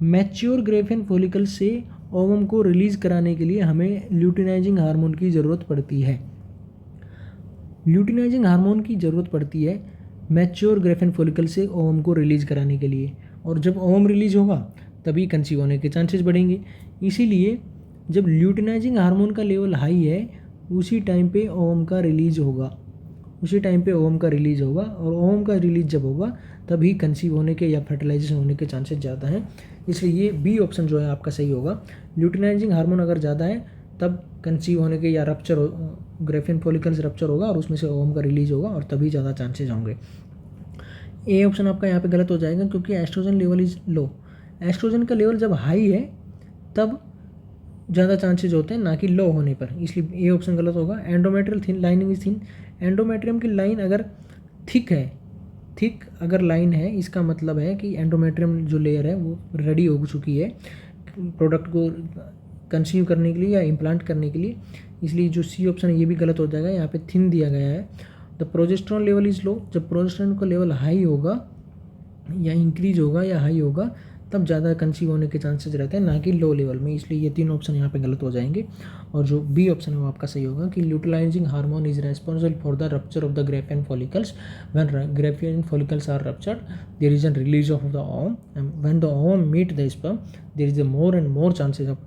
मैच्योर ग्रेफियन फॉलिकल से ओवम को रिलीज कराने के लिए हमें ल्यूटिनाइजिंग हार्मोन की ज़रूरत पड़ती है। ल्यूटिनाइजिंग हार्मोन की ज़रूरत पड़ती है मैच्योर ग्रेफियन फॉलिकल से ओवम को रिलीज कराने के लिए, और जब ओवम रिलीज होगा तभी कंसीव होने के चांसेस बढ़ेंगे। इसीलिए जब ल्यूटिनाइजिंग हार्मोन का लेवल हाई है उसी टाइम पे ओवम का रिलीज होगा, और ओवम का रिलीज जब होगा तभी कंसीव होने के या फर्टिलाइजेशन होने के चांसेस ज़्यादा हैं। इसलिए ये बी ऑप्शन जो है आपका सही होगा। ल्यूटिनाइजिंग हार्मोन अगर ज़्यादा है तब कंसीव होने के या रप्चर ग्रेफियन फॉलिकल्स रप्चर होगा और उसमें से ओवम का रिलीज होगा और तभी ज़्यादा चांसेस होंगे। ए ऑप्शन आपका यहाँ पे गलत हो जाएगा क्योंकि estrogen level is low. Estrogen का लेवल जब हाई है तब ज़्यादा चांसेज होते हैं, ना कि लो होने पर, इसलिए ए ऑप्शन गलत होगा। Endometrial thin lining is thin, endometrium की लाइन अगर थिक है, थिक अगर लाइन है इसका मतलब है कि एंडोमेट्रियम जो लेयर है वो रेडी हो चुकी है प्रोडक्ट को कंसीव करने के लिए या इम्प्लांट करने के लिए, इसलिए जो सी ऑप्शन है ये भी गलत हो जाएगा। यहाँ पे थिन दिया गया है। The progesterone level is low, जब प्रोजेस्टेरॉन का लेवल हाई होगा या इंक्रीज होगा या हाई होगा तब ज़्यादा कंसीव होने के चांसेस रहते हैं, ना कि लो लेवल में, इसलिए ये 3 ऑप्शन यहाँ पे गलत हो जाएंगे। और जो बी ऑप्शन है वो आपका सही होगा कि luteinizing hormone is responsible for the rupture of the Graafian follicles. When Graafian follicles are ruptured there is an release of the ovum, and when the ovum meet the sperm there is more and more chances of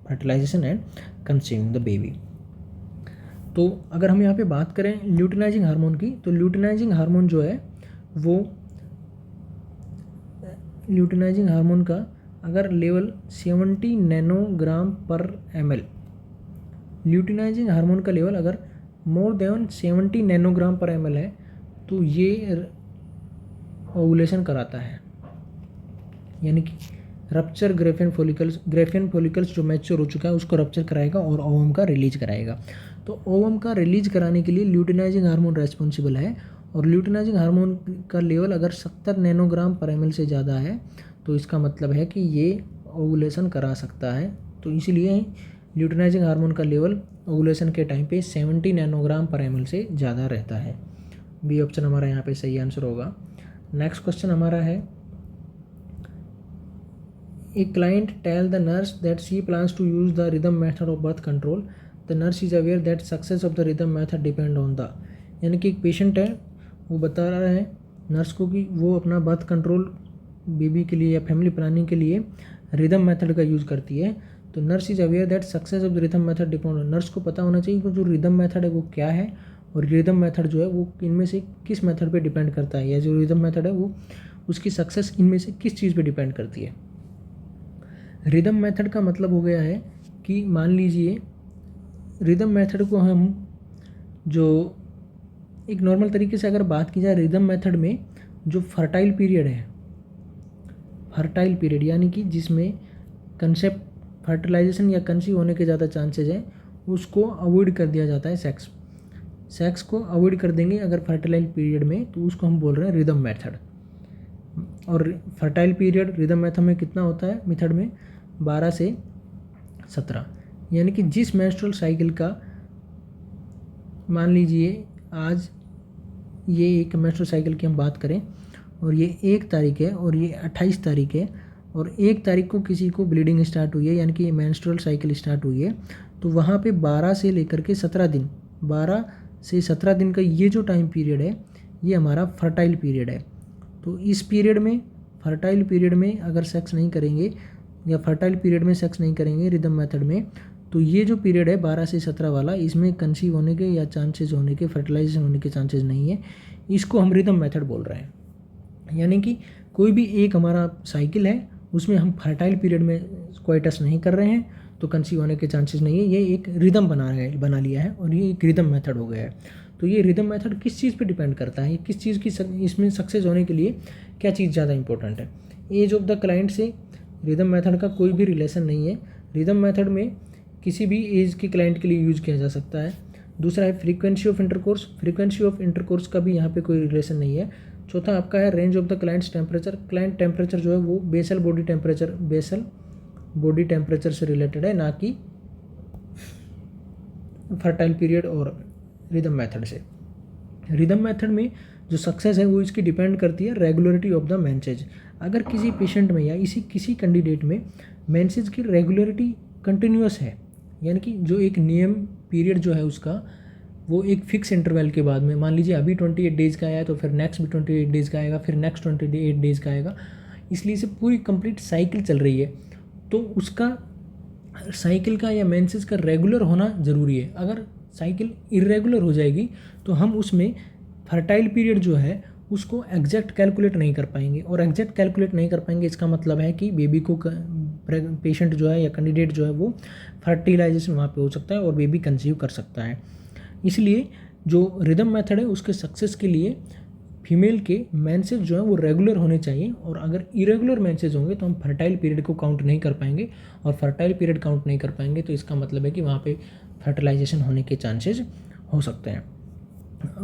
fertilization and conceiving the baby. तो अगर हम यहाँ पे बात करें luteinizing hormone की, तो luteinizing hormone जो है वो ल्यूटिनाइजिंग हार्मोन का अगर लेवल 70 नैनोग्राम पर ml, ल्यूटिनाइजिंग हार्मोन का लेवल अगर मोर देन 70 नैनोग्राम पर ml है तो ये ओवुलेशन कराता है, यानी कि रप्चर ग्रेफियन फॉलिकल्स जो मैच्योर हो चुका है उसको रप्चर कराएगा और ओवम का रिलीज कराएगा। तो ओवम का रिलीज कराने के लिए ल्यूटिनाइजिंग हार्मोन रेस्पॉन्सिबल है, और ल्यूटिनाइजिंग हार्मोन का लेवल अगर 70 नैनोग्राम पर ml से ज़्यादा है तो इसका मतलब है कि ये ओवुलेशन करा सकता है। तो इसलिए ल्यूटिनाइजिंग हार्मोन का लेवल ओवुलेशन के टाइम पे 70 नैनोग्राम पर ml से ज़्यादा रहता है। बी ऑप्शन हमारा यहाँ पे सही आंसर होगा। नेक्स्ट क्वेश्चन हमारा है, a client tell the nurse that she plans to use the rhythm method of birth control, the nurse is aware that success of the rhythm method depend on the, यानी कि एक patient है वो बता रहा है नर्स को कि वो अपना बर्थ कंट्रोल बेबी के लिए या फैमिली प्लानिंग के लिए रिदम मेथड का यूज़ करती है। तो nurse is aware that success of the rhythm method depend on, nurse को पता होना चाहिए कि जो रिदम मेथड है वो क्या है और रिदम मेथड जो है वो इनमें से किस मेथड पे डिपेंड करता है, या जो रिदम मेथड है वो उसकी सक्सेस इनमें से किस चीज़ पे डिपेंड करती है। रिदम मेथड का मतलब हो गया है कि मान लीजिए रिदम मेथड को हम जो एक नॉर्मल तरीके से अगर बात की जाए रिदम मेथड में जो फर्टाइल पीरियड है, फर्टाइल पीरियड यानी कि जिसमें कंसेप्ट फर्टिलाइजेशन या कंसीव होने के ज़्यादा चांसेस हैं उसको अवॉइड कर दिया जाता है। सेक्स को अवॉइड कर देंगे अगर फर्टिलाइल पीरियड में, तो उसको हम बोल रहे हैं रिदम मेथड। और फर्टाइल पीरियड रिदम मेथड में कितना होता है, मेथड में 12 से 17, यानी कि जिस मेंस्ट्रुअल साइकिल का मान लीजिए आज ये एक मेंस्ट्रुअल साइकिल की हम बात करें और ये 1 तारीख है और ये 28 तारीख है और 1 तारीख को किसी को ब्लीडिंग स्टार्ट हुई है, यानी कि ये मेंस्ट्रुअल साइकिल स्टार्ट हुई है, तो वहाँ पे 12 से लेकर के 17 दिन, 12 से 17 दिन का ये जो टाइम पीरियड है ये हमारा फर्टाइल पीरियड है। तो इस पीरियड में, फर्टाइल पीरियड में अगर सेक्स नहीं करेंगे या फर्टाइल पीरियड में सेक्स नहीं करेंगे रिदम मेथड में, तो ये जो पीरियड है 12 से 17 वाला, इसमें कंसीव होने के या चांसेस होने के, फर्टिलाइजेशन होने के चांसेस नहीं है, इसको हम रिदम मेथड बोल रहे हैं। यानी कि कोई भी एक हमारा साइकिल है उसमें हम फर्टाइल पीरियड में कोइटस नहीं कर रहे हैं तो कंसीव होने के चांसेस नहीं है, ये एक रिदम बना लिया है और ये एक रिदम मेथड हो गया है। तो ये रिदम मेथड किस चीज़ पे डिपेंड करता है, किस चीज़ की इसमें सक्सेस होने के लिए क्या चीज़ ज़्यादा इंपॉर्टेंट है। एज ऑफ द क्लाइंट से रिदम मेथड का कोई भी रिलेशन नहीं है। रिदम मेथड में किसी भी एज के क्लाइंट के लिए यूज़ किया जा सकता है। दूसरा है frequency of intercourse, frequency of intercourse का भी यहाँ पे कोई रिलेशन नहीं है। चौथा आपका है range of the clients temperature, client temperature जो है वो बेसल बॉडी टेम्परेचर से रिलेटेड है, ना कि फर्टाइल पीरियड और रिदम मेथड से। रिदम मेथड में जो सक्सेस है वो इसकी डिपेंड करती है रेगुलरिटी ऑफ द मेंसेज। अगर किसी पेशेंट में या किसी कैंडिडेट में मेंसेज की रेगुलरिटी कंटिन्यूअस है, यानी कि जो एक नियम पीरियड जो है उसका वो एक फिक्स इंटरवल के बाद में, मान लीजिए अभी 28 डेज़ का आया तो फिर नेक्स्ट भी 28 डेज़ का आएगा, फिर नेक्स्ट 28 डेज़ का आएगा, इसलिए से पूरी कंप्लीट साइकिल चल रही है, तो उसका साइकिल का या मेंसेज का रेगुलर होना ज़रूरी है। अगर साइकिल इरेगुलर हो जाएगी तो हम उसमें फर्टाइल पीरियड जो है उसको एग्जैक्ट कैलकुलेट नहीं कर पाएंगे, और एग्जैक्ट कैलकुलेट नहीं कर पाएंगे इसका मतलब है कि बेबी को, पेशेंट जो है या कैंडिडेट जो है वो फर्टिलाइजेशन वहाँ पे हो सकता है और बेबी कंसीव कर सकता है। इसलिए जो रिदम मेथड है उसके सक्सेस के लिए फीमेल के मेंसेस जो है वो रेगुलर होने चाहिए, और अगर इरेगुलर मेंसेस होंगे तो हम फर्टाइल पीरियड को काउंट नहीं कर पाएंगे, और फर्टाइल पीरियड काउंट नहीं कर पाएंगे तो इसका मतलब है कि वहाँ पे फर्टिलाइजेशन होने के चांसेस हो सकते हैं।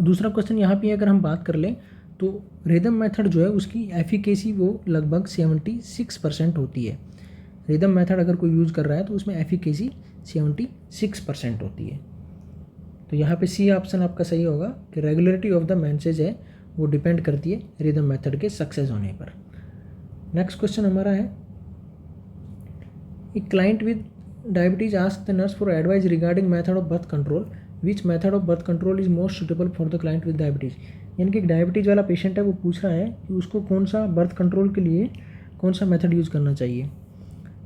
दूसरा क्वेश्चन यहाँ पे अगर हम बात कर लें तो रिदम मेथड जो है उसकी एफिकेसी वो लगभग 76% होती है। रिदम मेथड अगर कोई यूज़ कर रहा है तो उसमें एफिकेसी 76% होती है। तो यहाँ पे सी ऑप्शन आपका सही होगा कि रेगुलरिटी ऑफ द मेंसेज है वो डिपेंड करती है रिदम मेथड के सक्सेस होने पर। नेक्स्ट क्वेश्चन हमारा है, a client with diabetes ask the nurse for advice regarding method of birth control, which method of birth control is most suitable for the client with diabetes. यानी कि एक diabetes वाला patient है, वो पूछ रहा है कि उसको कौन सा बर्थ कंट्रोल के लिए कौन सा मेथड यूज़ करना चाहिए,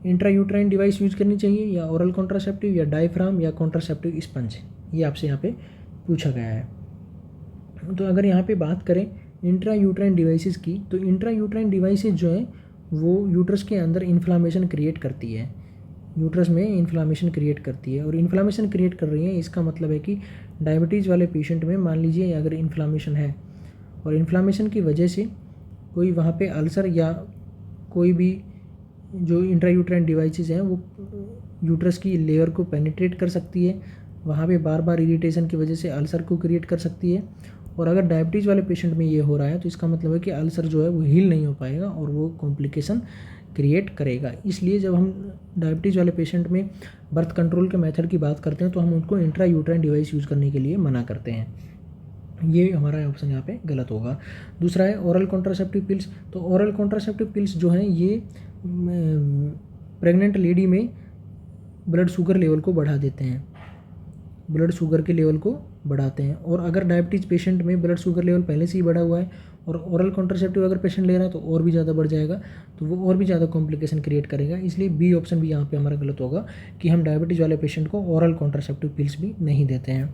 इंट्रायूट्राइन डिवाइस यूज़ करनी चाहिए या ओरल कॉन्ट्रासेप्टिव या डायफ्राम या कॉन्ट्रासेप्टिव स्पंज, ये आपसे यहाँ पे पूछा गया है। तो अगर यहाँ पे बात करें इंट्रायूट्राइन डिवाइसेस की, तो इंट्रायूट्राइन डिवाइसेस जो है वो यूट्रस के अंदर इन्फ्लामेशन क्रिएट करती है, यूट्रस में इन्फ्लामेशन क्रिएट करती है, और इन्फ्लामेशन क्रिएट कर रही है इसका मतलब है कि डायबिटीज़ वाले पेशेंट में मान लीजिए अगर इन्फ्लामेशन है और इन्फ्लामेशन की वजह से कोई वहाँ पे अल्सर या कोई भी जो इंट्रायूट्राइन डिवाइसेस हैं वो यूट्रस की लेयर को पेनिट्रेट कर सकती है, वहाँ पे बार बार इरिटेशन की वजह से अल्सर को क्रिएट कर सकती है। और अगर डायबिटीज़ वाले पेशेंट में ये हो रहा है तो इसका मतलब है कि अल्सर जो है वो हील नहीं हो पाएगा और वो कॉम्प्लिकेशन क्रिएट करेगा। इसलिए जब हम डायबिटीज़ वाले पेशेंट में बर्थ कंट्रोल के मेथड की बात करते हैं तो हम उनको इंट्रायूट्राइन डिवाइस यूज़ करने के लिए मना करते हैं। ये हमारा ऑप्शन यहाँ पे गलत होगा। दूसरा है ओरल कॉन्ट्रासेप्टिव पिल्स। तो ओरल कॉन्ट्रासेप्टिव पिल्स जो हैं ये प्रेग्नेंट लेडी में ब्लड शुगर लेवल को बढ़ा देते हैं, ब्लड शुगर के लेवल को बढ़ाते हैं। और अगर डायबिटीज़ पेशेंट में ब्लड शुगर लेवल पहले से ही बढ़ा हुआ है और ओरल कॉन्ट्रासेप्टिव अगर पेशेंट ले रहा है तो और भी ज़्यादा बढ़ जाएगा, तो वो और भी ज़्यादा कॉम्प्लिकेशन क्रिएट करेगा। इसलिए बी ऑप्शन भी यहाँ पे हमारा गलत होगा कि हम डायबिटीज़ वाले पेशेंट को ओरल कॉन्ट्रासेप्टिव पिल्स भी नहीं देते हैं।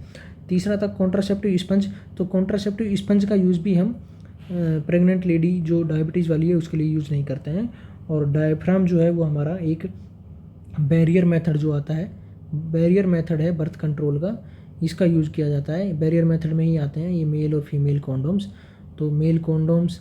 तीसरा था कॉन्ट्रासेप्टिव स्पंज। तो कॉन्ट्रासेप्टिव स्पंज का यूज़ भी हम प्रेग्नेंट लेडी जो डायबिटीज़ वाली है उसके लिए यूज़ नहीं करते हैं। और डायफ्राम जो है वो हमारा एक बैरियर मेथड जो आता है, बैरियर मेथड है बर्थ कंट्रोल का, इसका यूज़ किया जाता है। बैरियर मेथड में ही आते हैं ये मेल और फीमेल कॉन्डोम्स। तो मेल कॉन्डोम्स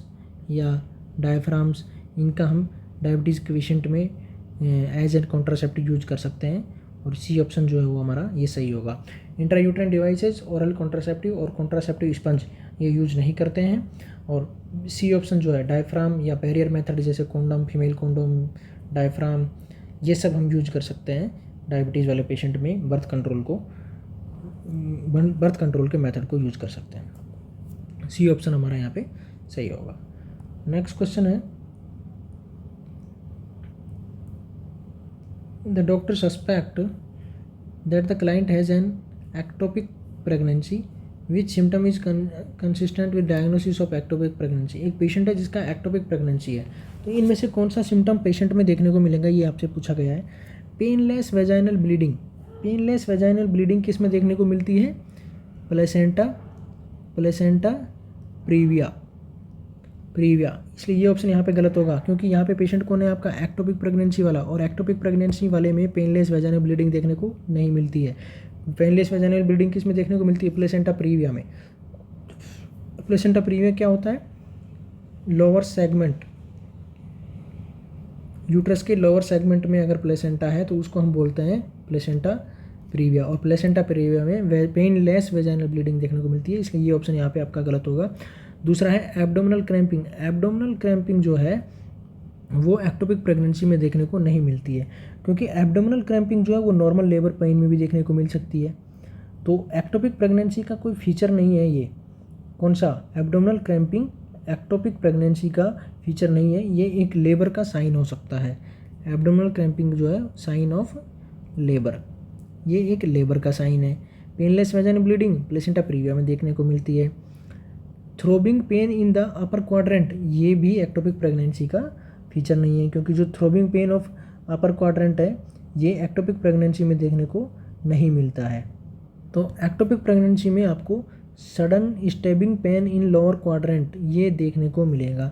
या डायफ्राम्स इनका हम डायबिटीज़ के पेशेंट में एज एन कॉन्ट्रासेप्टिव यूज कर सकते हैं, और सी ऑप्शन जो है वो हमारा ये सही होगा। इंट्रायूट्राइन डिवाइसेस, ओरल कॉन्ट्रासेप्टिव और कॉन्ट्रासेप्टिव स्पंज ये यूज नहीं करते हैं। और सी ऑप्शन जो है डायफ्राम या बैरियर मेथड जैसे कॉन्डोम, फीमेल कॉन्डोम, डायफ्राम, ये सब हम यूज कर सकते हैं डायबिटीज़ वाले पेशेंट में बर्थ कंट्रोल के मेथड को यूज कर सकते हैं। सी ऑप्शन हमारा यहाँ पे सही होगा। नेक्स्ट क्वेश्चन है, the doctor suspect that the client has an ectopic pregnancy, which symptom is consistent with diagnosis of ectopic pregnancy. एक पेशेंट है जिसका एक्टोपिक प्रेगनेंसी है, तो इनमें से कौन सा सिम्टम पेशेंट में देखने को मिलेगा, ये आपसे पूछा गया है। Painless vaginal bleeding. Painless vaginal bleeding किस में देखने को मिलती है? Placenta previa. इसलिए ये ऑप्शन यहाँ पे गलत होगा, क्योंकि यहाँ पे पेशेंट कौन है आपका? एक्टोपिक प्रेगनेंसी वाला, और एक्टोपिक प्रेगनेंसी वाले में पेनलेस वेजाइनल ब्लीडिंग देखने को नहीं मिलती है। पेनलेस वेजाइनल ब्लीडिंग किस में देखने को मिलती है? प्लेसेंटा प्रीविया में। प्लेसेंटा प्रीविया क्या होता है? लोअर सेगमेंट, यूट्रस के लोअर सेगमेंट में अगर प्लेसेंटा है तो उसको हम बोलते हैं प्लेसेंटा प्रीविया, और प्लेसेंटा प्रीविया में पेनलेस वेजाइनल ब्लीडिंग देखने को मिलती है, इसलिए ये ऑप्शन यहाँ पे आपका गलत होगा। दूसरा है एब्डोमिनल क्रैम्पिंग। एब्डोमिनल क्रैम्पिंग जो है वो एक्टोपिक प्रेगनेंसी में देखने को नहीं मिलती है, क्योंकि एब्डोमिनल क्रैम्पिंग जो है वो नॉर्मल लेबर पेन में भी देखने को मिल सकती है। तो एक्टोपिक प्रेगनेंसी का कोई फीचर नहीं है ये। कौन सा? एब्डोमिनल क्रैम्पिंग एक्टोपिक प्रेगनेंसी का फीचर नहीं है, ये एक लेबर का साइन हो सकता है। एब्डोमिनल क्रैम्पिंग जो है साइन ऑफ लेबर, ये एक लेबर का साइन है। Painless vaginal bleeding placenta previa में देखने को मिलती है। Throbbing pain in the upper quadrant, ये भी एक्टोपिक प्रेगनेंसी का फीचर नहीं है, क्योंकि जो throbbing pain of upper quadrant है ये एक्टोपिक प्रेगनेंसी में देखने को नहीं मिलता है। तो एक्टोपिक प्रेगनेंसी में आपको sudden stabbing pain in lower quadrant ये देखने को मिलेगा।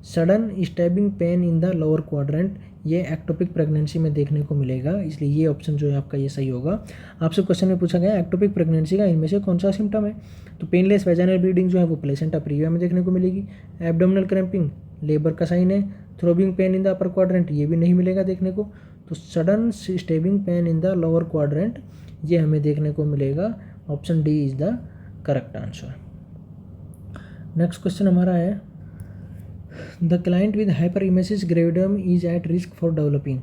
Sudden stabbing pen in the lower quadrant ये एक्टोपिक प्रेगनेंसी में देखने को मिलेगा, इसलिए ये ऑप्शन जो है आपका ये सही होगा। आपसे क्वेश्चन में पूछा गया एक्टोपिक प्रेगनेंसी का इनमें से कौन सा सिम्टम है, तो पेनलेस वेजाइनल ब्लीडिंग जो है वो प्लेसेंटा प्रीविया में देखने को मिलेगी। एब्डोमिनल क्रैम्पिंग लेबर का साइन है। Throbbing pain in the upper quadrant ये भी नहीं मिलेगा देखने को। तो sudden stabbing pain in the lower quadrant ये हमें देखने को मिलेगा। Option D is the correct answer. Next question हमारा है the client with hyperemesis gravidarum is at risk for developing,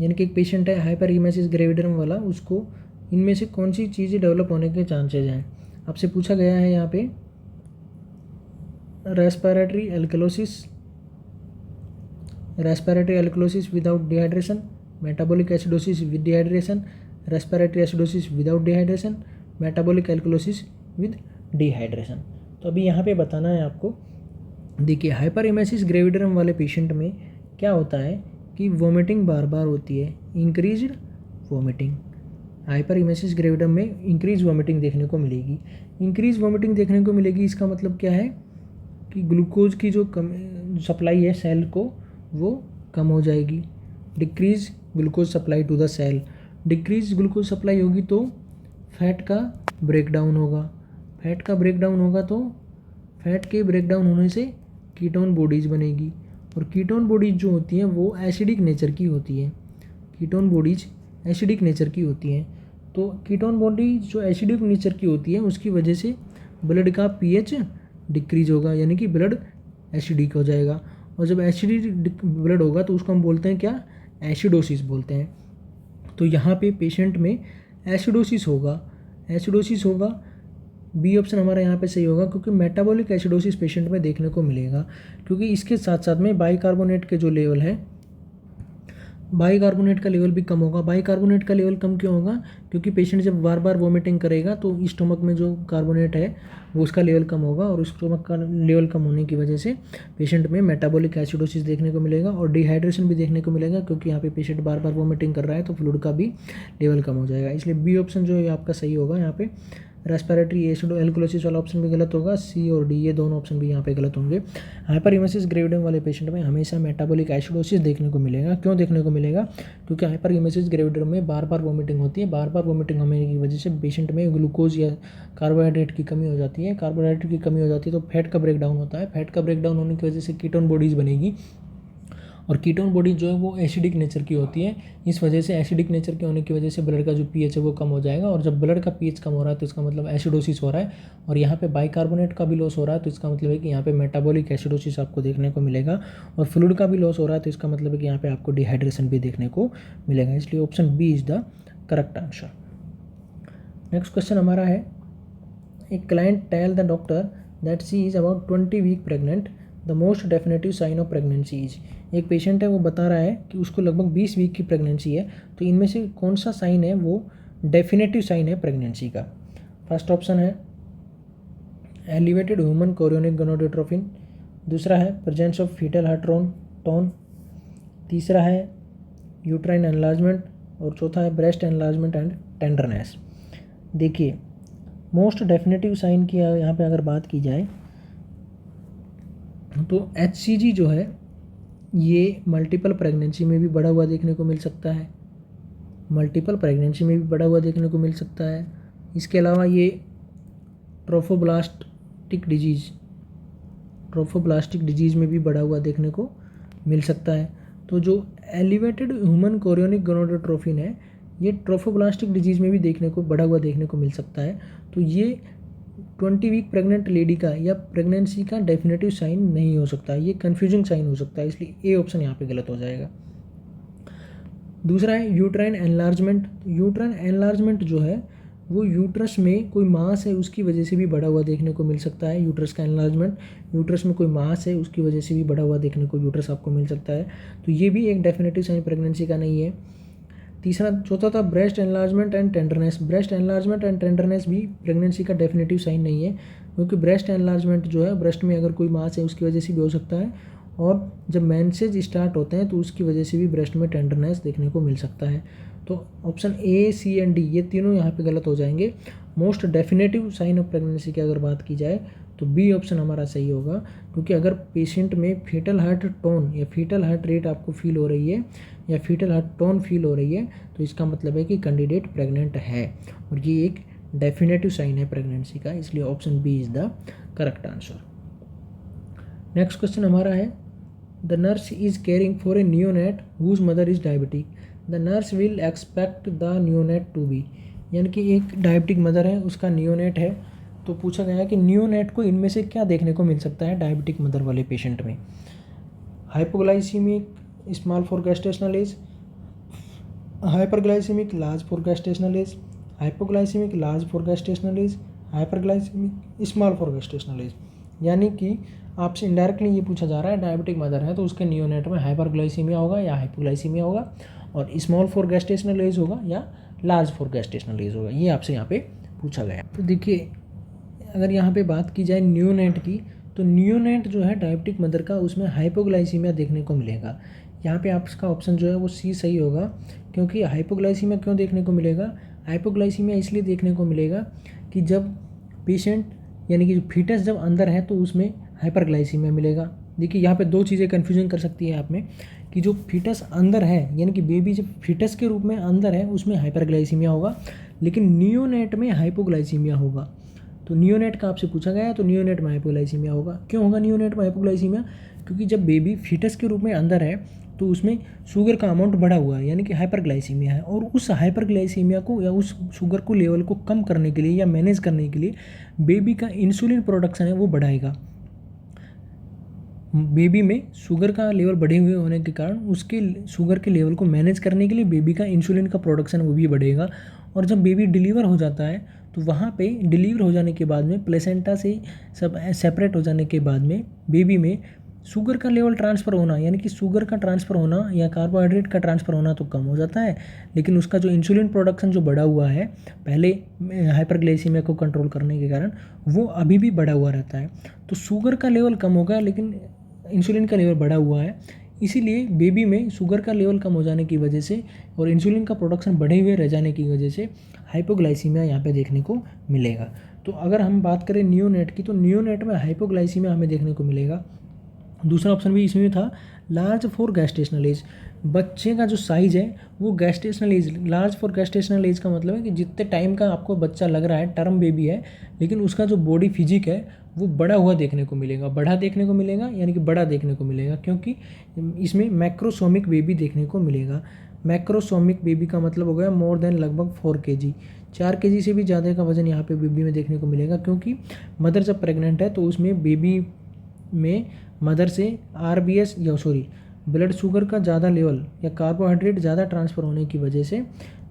यानी कि एक पेशेंट है हाइपरइमेसिस ग्रेविडम वाला, उसको इनमें से कौन सी चीज़ें डेवलप होने के चांसेज हैं। आपसे पूछा गया है यहाँ पे respiratory alkalosis without dehydration, metabolic acidosis with dehydration, respiratory acidosis without dehydration, metabolic alkalosis with dehydration. तो अभी यहाँ पे बताना है आपको, देखिए हाइपरइमेसिस ग्रेविडम वाले पेशेंट में क्या होता है कि वोमिटिंग बार बार होती है, इंक्रीज्ड वोमिटिंग। हाइपरइमेसिस ग्रेविडम में इंक्रीज वोमिटिंग देखने को मिलेगी। इंक्रीज वोमिटिंग देखने को मिलेगी, इसका मतलब क्या है कि ग्लूकोज की जो सप्लाई है सेल को वो कम हो जाएगी। Decrease glucose supply to the cell, decrease glucose supply होगी तो फैट का ब्रेकडाउन होगा। फैट का ब्रेकडाउन होगा तो फैट के ब्रेकडाउन होने से कीटोन बॉडीज़ बनेगी, और कीटोन बॉडीज़ जो होती हैं वो एसिडिक नेचर की होती हैं। कीटोन बॉडीज़ एसिडिक नेचर की होती हैं, तो कीटोन बॉडीज जो एसिडिक नेचर की होती है उसकी वजह से ब्लड का पीएच डिक्रीज होगा, यानी कि ब्लड एसिडिक हो जाएगा। और जब एसिडिक ब्लड होगा तो उसको हम बोलते हैं क्या, एसिडोसिस बोलते हैं। तो यहाँ पे पेशेंट में एसिडोसिस होगा। बी ऑप्शन हमारा यहाँ पे सही होगा, क्योंकि मेटाबॉलिक एसिडोसिस पेशेंट में देखने को मिलेगा। क्योंकि इसके साथ साथ में बाइकार्बोनेट के जो लेवल है, बाइकार्बोनेट का लेवल भी कम होगा। बाइकार्बोनेट का लेवल कम क्यों होगा, क्योंकि पेशेंट जब बार बार वोमिटिंग करेगा तो स्टमक में जो कार्बोनेट है वो उसका लेवल कम होगा, और स्टमक का लेवल कम होने की वजह से पेशेंट में मेटाबॉलिक एसिडोसिस देखने को मिलेगा, और डिहाइड्रेशन भी देखने को मिलेगा, क्योंकि यहाँ पे पेशेंट बार बार वोमिटिंग कर रहा है तो फ्लूइड का भी लेवल कम हो जाएगा। इसलिए बी ऑप्शन जो है आपका सही होगा। यहाँ पे रेस्पिरेटरी एल्कोलोसिस वाला ऑप्शन भी गलत होगा, सी और डी ये दोनों ऑप्शन भी यहाँ पे गलत होंगे। हाइपरइमेसिस ग्रेविडम वाले पेशेंट में हमेशा मेटाबॉलिक एसिडोसिस देखने को मिलेगा। क्यों देखने को मिलेगा, क्योंकि हाइपरइमेसिस ग्रेविडम में बार बार वोमिटिंग होती है। बार बार वोमिटिंग होने की वजह से पेशेंट में ग्लूकोज या कार्बोहाइड्रेट की कमी हो जाती है। कार्बोहाइड्रेट की कमी हो जाती है तो फैट का ब्रेकडाउन होता है। फैट का ब्रेकडाउन होने की वजह से कीटोन बॉडीज़ बनेगी, और कीटोन बॉडी जो है वो एसिडिक नेचर की होती है। इस वजह से एसिडिक नेचर के होने की वजह से ब्लड का जो पीएच है वो कम हो जाएगा, और जब ब्लड का पीएच कम हो रहा है तो इसका मतलब एसिडोसिस हो रहा है, और यहाँ पे बाइकार्बोनेट का भी लॉस हो रहा है तो इसका मतलब है कि यहाँ पे मेटाबॉलिक एसिडोसिस आपको देखने को मिलेगा, और फ्लूइड का भी लॉस हो रहा है तो इसका मतलब है कि यहाँ पे आपको डिहाइड्रेशन भी देखने को मिलेगा। इसलिए option B is the correct answer. Next question हमारा है, एक client tell the doctor that she is about 20 week pregnant, the most definitive sign of pregnancy is. एक पेशेंट है वो बता रहा है कि उसको लगभग 20 वीक की प्रेगनेंसी है, तो इनमें से कौन सा साइन है वो डेफिनेटिव साइन है प्रेगनेंसी का। फर्स्ट ऑप्शन है एलिवेटेड ह्यूमन कोरियोनिक गोनाडोट्रोपिन, दूसरा है presence of fetal heart tone, तीसरा है यूट्राइन एनलार्जमेंट, और चौथा है ब्रेस्ट एनलार्जमेंट एंड टेंडरनेस। देखिए मोस्ट डेफिनेटिव साइन की यहाँ पे अगर बात की जाए तो HCG जो है ये मल्टीपल प्रेगनेंसी में भी बढ़ा हुआ देखने को मिल सकता है, मल्टीपल प्रेगनेंसी में भी बढ़ा हुआ देखने को मिल सकता है। इसके अलावा ये ट्रोफोब्लास्टिक डिजीज़ में भी बढ़ा हुआ देखने को मिल सकता है। तो जो एलिवेटेड ह्यूमन कोरियोनिक गोनाडोट्रोपिन है ये ट्रोफोब्लास्टिक डिजीज़ में भी देखने को बढ़ा हुआ देखने को मिल सकता है। तो ये 20 वीक प्रेग्नेंट लेडी का या प्रेगनेंसी का डेफिनेटिव साइन नहीं हो सकता, ये कन्फ्यूजिंग साइन हो सकता है, इसलिए ए ऑप्शन यहाँ पे गलत हो जाएगा। दूसरा है यूट्राइन एनलार्जमेंट। यूट्राइन एनलार्जमेंट जो है वो यूट्रस में कोई मास है उसकी वजह से भी बढ़ा हुआ देखने को मिल सकता है। यूट्रस का एनलार्जमेंट, यूट्रस में कोई मास है उसकी वजह से भी बढ़ा हुआ देखने को यूट्रस आपको मिल सकता है, तो ये भी एक डेफिनेटिव साइन प्रेगनेंसी का नहीं है। चौथा था breast enlargement and tenderness. Breast enlargement and tenderness भी प्रेगनेंसी का डेफिनेटिव साइन नहीं है, क्योंकि ब्रेस्ट एनलार्जमेंट जो है ब्रेस्ट में अगर कोई मास है उसकी वजह से भी हो सकता है, और जब मेंसेज स्टार्ट होते हैं तो उसकी वजह से भी ब्रेस्ट में टेंडरनेस देखने को मिल सकता है। तो option A, C and D ये तीनों यहाँ पे गलत हो जाएंगे। Most definitive sign of pregnancy की अगर बात की जाए तो बी ऑप्शन हमारा सही होगा, क्योंकि अगर पेशेंट में फीटल हार्ट टोन या फीटल हार्ट रेट आपको फील हो रही है या फीटल हार्ट टोन फील हो रही है तो इसका मतलब है कि कैंडिडेट प्रेग्नेंट है, और ये एक डेफिनेटिव साइन है प्रेगनेंसी का, इसलिए option B is the correct answer. Next question हमारा है, the nurse is caring for a neonate whose mother is diabetic, the nurse will expect the neonate to be, यानी कि एक डायबिटिक मदर है, उसका न्यूनेट है, तो पूछा गया कि न्यूनेट को इनमें से क्या देखने को मिल सकता है डायबिटिक मदर वाले पेशेंट में। Hypoglycaemic small for gestational age, hyperglycaemic large for gestational age, hypoglycaemic large for gestational age, hyperglycaemic small for gestational age. यानी कि आपसे इनडायरेक्टली ये पूछा जा रहा है डायबिटिक मदर है तो उसके नियोनेट में हाइपरग्लाइसीमिया होगा या हाइपोग्लाइसीमिया होगा, और स्मॉल फॉर गेस्टेशनल एज होगा या लार्ज फॉर गेस्टेशनल एज होगा, ये आपसे यहाँ पे पूछा गया। तो देखिए अगर यहाँ पे बात की जाए न्यूनेट की, तो न्यूनेट जो है डायबिटिक मदर का उसमें हाइपोग्लाइसीमिया देखने को मिलेगा। यहाँ पे आपका ऑप्शन जो है वो सी सही होगा, क्योंकि हाइपोग्लाइसीमिया क्यों देखने को मिलेगा, हाइपोग्लाइसीमिया इसलिए देखने को मिलेगा कि जब पेशेंट यानी कि फीटस जब अंदर है तो उसमें हाइपरग्लाइसीमिया मिलेगा। देखिए यहाँ पे दो चीज़ें कन्फ्यूजन कर सकती है आप में कि जो फीटस अंदर है यानी कि बेबी जब फीटस के रूप में अंदर है उसमें हाइपरग्लाइसीमिया होगा, लेकिन नियोनेट में हाइपोग्लाइसीमिया होगा। तो नियोनेट का आपसे पूछा गया है तो नियोनेट में हाइपोग्लाइसीमिया होगा। क्यों होगा नियोनेट में हाइपोग्लाइसीमिया, क्योंकि जब बेबी फीटस के रूप में अंदर है तो उसमें शुगर का अमाउंट बढ़ा हुआ है यानी कि हाइपरग्लाइसीमिया है, और उस हाइपरग्लाइसीमिया को या उस शुगर को लेवल को कम करने के लिए या मैनेज करने के लिए बेबी का इंसुलिन प्रोडक्शन है वो बढ़ाएगा। बेबी में शुगर का लेवल बढ़े हुए होने के कारण उसके शुगर के लेवल को मैनेज करने के लिए बेबी का इंसुलिन का प्रोडक्शन वो भी बढ़ेगा, और जब बेबी डिलीवर हो जाता है तो वहाँ पे डिलीवर हो जाने के बाद में प्लेसेंटा से सब सेपरेट हो जाने के बाद में बेबी में शुगर का लेवल ट्रांसफ़र होना यानी कि शुगर का ट्रांसफ़र होना या कार्बोहाइड्रेट का ट्रांसफ़र होना तो कम हो जाता है, लेकिन उसका जो इंसुलिन प्रोडक्शन जो बढ़ा हुआ है पहले हाइपरग्लाइसीमिया को कंट्रोल करने के कारण वो अभी भी बढ़ा हुआ रहता है। तो शुगर का लेवल कम होगा लेकिन इंसुलिन का लेवल बढ़ा हुआ है, इसीलिए बेबी में शुगर का लेवल कम हो जाने की वजह से और इंसुलिन का प्रोडक्शन बढ़े हुए रह जाने की वजह से हाइपोग्लाइसीमिया यहाँ पे देखने को मिलेगा। तो अगर हम बात करें नियोनेट की, तो नियोनेट में हाइपोग्लाइसीमिया हमें देखने को मिलेगा। दूसरा ऑप्शन भी इसमें था लार्ज फॉर गेस्टेशनल एज, बच्चे का जो साइज़ है वो gestational age, large for gestational age का मतलब है कि जितने टाइम का आपको बच्चा लग रहा है टर्म बेबी है, लेकिन उसका जो बॉडी फिजिक है वो बड़ा हुआ देखने को मिलेगा, बढ़ा देखने को मिलेगा यानी कि बड़ा देखने को मिलेगा, क्योंकि इसमें मैक्रोसोमिक बेबी देखने को मिलेगा। मैक्रोसोमिक बेबी का मतलब हो गया मोर देन लगभग 4 kg, 4 kg से भी ज़्यादा का वजन यहाँ पे बेबी में देखने को मिलेगा, क्योंकि मदर जब प्रेग्नेंट है तो उसमें बेबी में मदर से ब्लड शुगर का ज़्यादा लेवल या कार्बोहाइड्रेट ज़्यादा ट्रांसफ़र होने की वजह से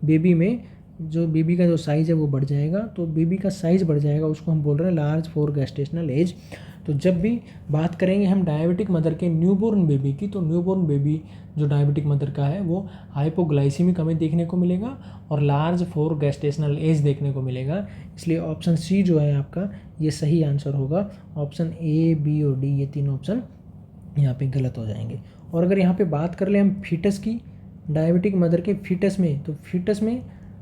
बेबी में जो बेबी का जो साइज़ है वो बढ़ जाएगा। तो बेबी का साइज़ बढ़ जाएगा, उसको हम बोल रहे हैं लार्ज फॉर गेस्टेशनल एज। तो जब भी बात करेंगे हम डायबिटिक मदर के न्यूबॉर्न बेबी की, तो न्यूबॉर्न बेबी जो डायबिटिक मदर का है वो हाइपोग्लाइसीमिक हमें देखने को मिलेगा और लार्ज फॉर गेस्टेशनल एज देखने को मिलेगा। इसलिए ऑप्शन सी जो है आपका ये सही आंसर होगा। ऑप्शन ए, बी और डी ये तीनों ऑप्शन यहाँ पे गलत हो जाएंगे। और अगर यहाँ पे बात कर ले हम फीटस की, डायबिटिक मदर के फीटस में, तो फीटस में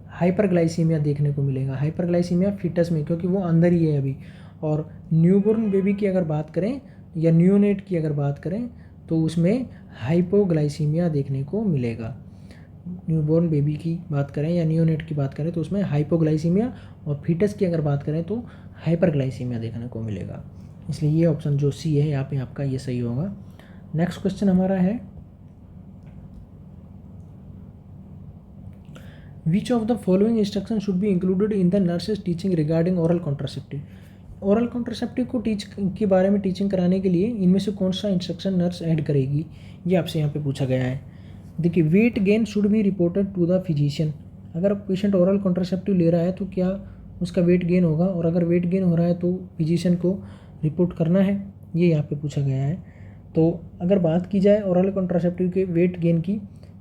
हाइपरग्लाइसीमिया देखने को मिलेगा, हाइपरग्लाइसीमिया फीटस में, क्योंकि वो अंदर ही है अभी। और न्यूबॉर्न बेबी की अगर बात करें या न्यूनेट की अगर बात करें तो उसमें हाइपोग्लाइसीमिया देखने को मिलेगा। न्यूबॉर्न बेबी की बात करें या न्यूनेट की बात करें तो उसमें हाइपोग्लाइसीमिया, और फीटस की अगर बात करें तो हाइपरग्लाइसीमिया देखने को मिलेगा। इसलिए ये ऑप्शन जो सी है यहाँ पे आपका ये सही होगा। नेक्स्ट क्वेश्चन हमारा है, which of the following instruction should be included in the nurses teaching regarding oral contraceptive. Oral contraceptive को टीच के बारे में टीचिंग कराने के लिए इनमें से कौन सा इंस्ट्रक्शन नर्स ऐड करेगी, ये आपसे यहाँ पे पूछा गया है। देखिए, weight gain should be reported to the physician. अगर पेशेंट ओरल कॉन्ट्रासेप्टिव ले रहा है तो क्या उसका वेट गेन होगा, और अगर वेट गेन हो रहा है तो फिजिशियन को रिपोर्ट करना है, ये यहाँ पे पूछा गया है। तो अगर बात की जाए ओरल कॉन्ट्रासेप्टिव के वेट गेन की,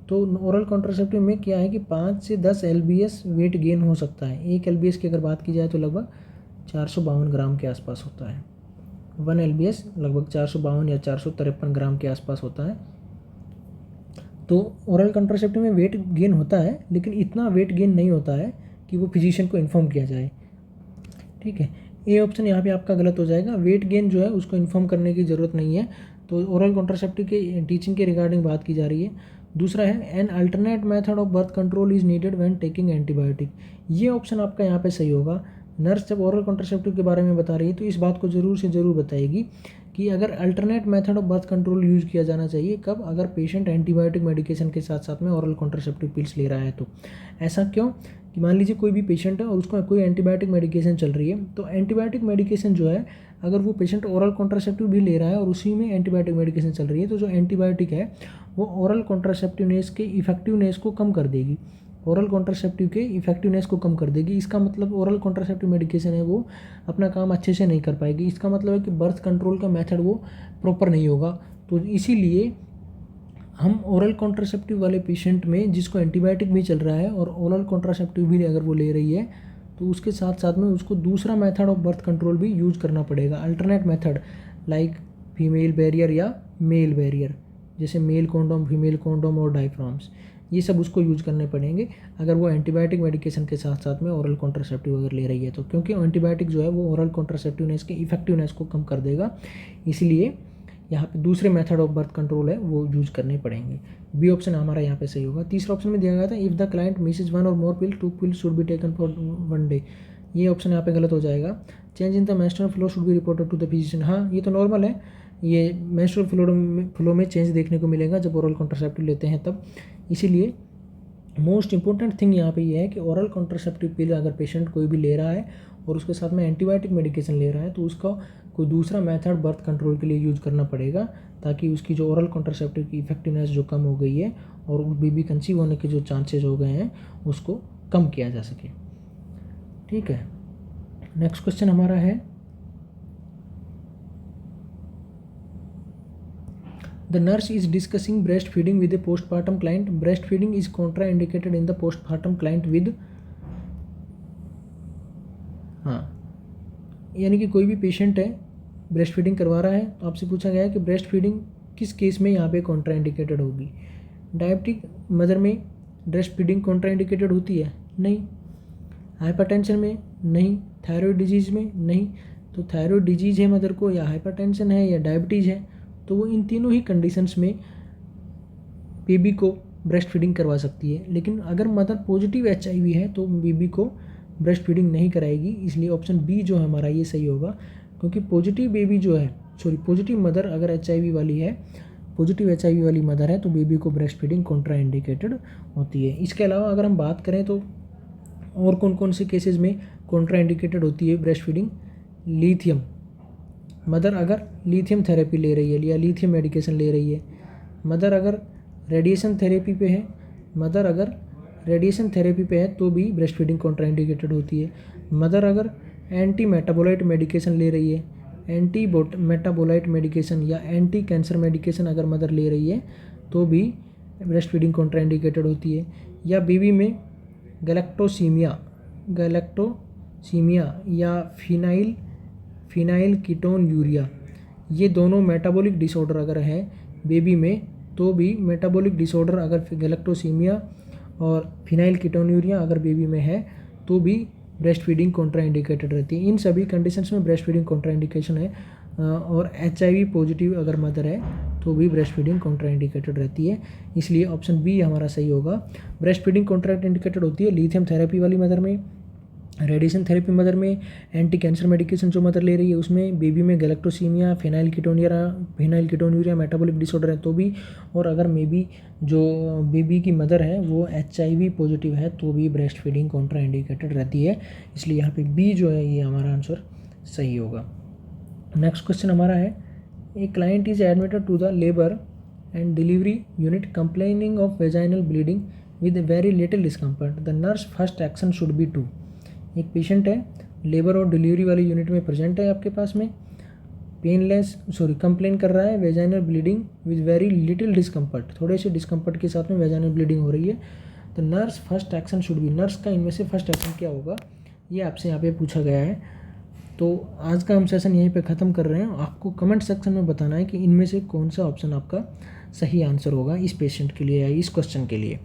तो ओरल कॉन्ट्रासेप्टिव में क्या है कि 5 से 10 LBS वेट गेन हो सकता है। 1 LBS की अगर बात की जाए तो लगभग 452 ग्राम के आसपास होता है। 1 LBS लगभग 452 या 453 ग्राम के आसपास होता है। तो ओरल कॉन्ट्रासेप्टिव में वेट गेन होता है, लेकिन इतना वेट गेन नहीं होता है कि वो फिजिशियन को इन्फॉर्म किया जाए। ठीक है, ए ऑप्शन यहाँ पे आपका गलत हो जाएगा। वेट गेन जो है उसको इन्फॉर्म करने की ज़रूरत नहीं है, तो ओरल कॉन्ट्रासेप्टिव के टीचिंग के रिगार्डिंग बात की जा रही है। दूसरा है an alternate method of birth control is needed when taking antibiotic. ये ऑप्शन आपका यहाँ पे सही होगा। नर्स जब ओरल कॉन्ट्रासेप्टिव के बारे में बता रही है तो इस बात को ज़रूर से ज़रूर बताएगी कि अगर alternate method of birth control use किया जाना चाहिए कब, अगर पेशेंट एंटीबायोटिक मेडिकेशन के साथ साथ में ओरल कॉन्ट्रासेप्टिव पिल्स ले रहा है तो। ऐसा क्यों कि मान लीजिए कोई भी पेशेंट है और उसको कोई एंटीबायोटिक मेडिकेशन चल रही है, तो एंटीबायोटिक मेडिकेशन जो है अगर वो पेशेंट ओरल कॉन्ट्रासेप्टिव भी ले रहा है और उसी में एंटीबायोटिक मेडिकेशन चल रही है, तो जो एंटीबायोटिक है वो ओरल कॉन्ट्रासेप्टिवनेस के इफेक्टिवनेस को कम कर देगी, ओरल कॉन्ट्रासेप्टिव के इफेक्टिवनेस को कम कर देगी। इसका मतलब ओरल कॉन्ट्रासेप्टिव मेडिकेशन है वो अपना काम अच्छे से नहीं कर पाएगी। इसका मतलब है कि बर्थ कंट्रोल का मेथड वो प्रॉपर नहीं होगा। तो इसीलिए हम ओरल कॉन्ट्रासेप्टिव वाले पेशेंट में जिसको एंटीबायोटिक भी चल रहा है और ओरल कॉन्ट्रासेप्टिव भी अगर वो ले रही है तो उसके साथ साथ में उसको दूसरा मेथड ऑफ बर्थ कंट्रोल भी यूज़ करना पड़ेगा, alternate method like female barrier या मेल बैरियर, जैसे मेल कॉन्डोम, फीमेल कॉन्डोम और डायफ्राम्स, ये सब उसको यूज़ करने पड़ेंगे अगर वो एंटीबायोटिक मेडिकेशन के साथ साथ में ओरल कॉन्ट्रासेप्टिव अगर ले रही है तो, क्योंकि एंटीबायोटिक जो है वो ओरल कॉन्ट्रासेप्टिवनेस के इफेक्टिवनेस को कम कर देगा। इसलिए यहाँ पे दूसरे मेथड ऑफ बर्थ कंट्रोल है वो यूज़ करने पड़ेंगे। बी ऑप्शन हमारा यहाँ पे सही होगा। तीसरा ऑप्शन में दिया गया था if the client misses one और more pill, 2 pill should be taken for 1 day. ये ऑप्शन यहाँ पे गलत हो जाएगा। Change in the menstrual flow should be reported to the physician. हाँ, ये तो नॉर्मल है, ये मेंस्ट्रुअल फ्लो में चेंज देखने को मिलेगा जब ओरल कॉन्ट्रासेप्टिव लेते हैं तब। इसीलिए मोस्ट इंपॉर्टेंट थिंग यहाँ पे ये है कि ओरल कॉन्ट्रासेप्टिव पिल अगर पेशेंट कोई भी ले रहा है और उसके साथ में एंटीबायोटिक मेडिकेशन ले रहा है तो उसका कोई दूसरा मेथड बर्थ कंट्रोल के लिए यूज़ करना पड़ेगा, ताकि उसकी जो ओरल कॉन्ट्रासेप्टिव की इफेक्टिवनेस जो कम हो गई है और बेबी कंसीव होने के जो चांसेस हो गए हैं उसको कम किया जा सके। ठीक है, नेक्स्ट क्वेश्चन हमारा है The nurse is discussing breastfeeding with a postpartum client. Breastfeeding is contraindicated in the postpartum client with, हाँ, यानी कि कोई भी पेशेंट है ब्रेस्ट फीडिंग करवा रहा है तो आपसे पूछा गया है कि ब्रेस्ट फीडिंग किस केस में यहाँ पे कॉन्ट्राइंडिकेटेड होगी। डायबिटिक मदर में ब्रेस्ट फीडिंग कॉन्ट्राइंडिकेटेड होती है? नहीं। हाइपरटेंशन में? नहीं। थायराइड डिजीज़ में? नहीं। तो थायराइड डिजीज़ है मदर को, या हाइपरटेंशन है, या डायबिटीज़ है, तो वो इन तीनों ही कंडीशंस में बेबी को ब्रेस्ट फीडिंग करवा सकती है। लेकिन अगर मदर पॉजिटिव HIV है तो बेबी को ब्रेस्ट फीडिंग नहीं कराएगी। इसलिए ऑप्शन बी जो है हमारा ये सही होगा, क्योंकि पॉजिटिव बेबी जो है, पॉजिटिव मदर अगर HIV वाली है, पॉजिटिव HIV वाली मदर है तो बेबी को ब्रेस्ट फीडिंग कॉन्ट्राइंडिकेटेड होती है। इसके अलावा अगर हम बात करें तो और कौन कौन से केसेस में कॉन्ट्राइंडिकेटेड होती है ब्रेस्ट फीडिंग? लिथियम, मदर अगर लिथियम थेरेपी ले रही है या लिथियम मेडिकेशन ले रही है, मदर अगर रेडिएशन थेरेपी पे है, मदर अगर रेडिएशन थेरेपी पे है तो भी ब्रेस्ट फीडिंग कॉन्ट्राइंडिकेटेड होती है। मदर अगर एंटी मेटाबोलाइट मेडिकेशन ले रही है, एंटी मेटाबोलाइट मेडिकेशन या एंटी कैंसर मेडिकेशन अगर मदर ले रही है तो भी ब्रेस्ट फीडिंग कॉन्ट्राइंडिकेटेड होती है। या बेबी में गैलेक्टोसीमिया या फिनाइल कीटोन यूरिया, ये दोनों मेटाबॉलिक डिसऑर्डर अगर है बेबी में तो भी मेटाबॉलिक डिसऑर्डर अगर गैलेक्टोसीमिया और फिनाइल कीटोन यूरिया अगर बेबी में है तो भी ब्रेस्ट फीडिंग कॉन्ट्राइंडिकेटेड रहती है। इन सभी कंडीशंस में ब्रेस्ट फीडिंग कॉन्ट्राइंडिकेशन है। और HIV पॉजिटिव अगर मदर है तो भी ब्रेस्ट फीडिंग कॉन्ट्राइंडिकेटेड रहती है। इसलिए ऑप्शन बी हमारा सही होगा। ब्रेस्ट फीडिंग कॉन्ट्राइंडिकेटेड होती है लिथियम थेरेपी वाली मदर में, रेडिएशन थेरेपी मदर में, एंटी कैंसर मेडिकेशन जो मदर ले रही है उसमें, बेबी में galactosaemia, phenyl ketone urea metabolic disorder है तो भी, और अगर मेबी जो बेबी की मदर है वो HIV पॉजिटिव है तो भी ब्रेस्ट फीडिंग कॉन्ट्राइंडिकेटेड रहती है। इसलिए यहाँ पे बी जो है ये हमारा आंसर सही होगा। नेक्स्ट क्वेश्चन हमारा है a client is admitted to the labour and delivery unit complaining of vaginal bleeding with very little discomfort, the nurse first action should be to. एक पेशेंट है लेबर और डिलीवरी वाली unit में present है आपके पास में, कंप्लेन कर रहा है vaginal bleeding with very little discomfort, थोड़े से डिस्कम्फर्ट के साथ में वेजाइनल ब्लीडिंग हो रही है। तो nurse first action should B, nurse का इनमें से फर्स्ट एक्शन क्या होगा ये आपसे यहाँ पे पूछा गया है। तो आज का हम सेशन यहीं पे ख़त्म कर रहे हैं। आपको कमेंट सेक्शन में बताना है कि इनमें से कौन सा ऑप्शन आपका सही आंसर होगा इस पेशेंट के लिए या इस क्वेश्चन के लिए।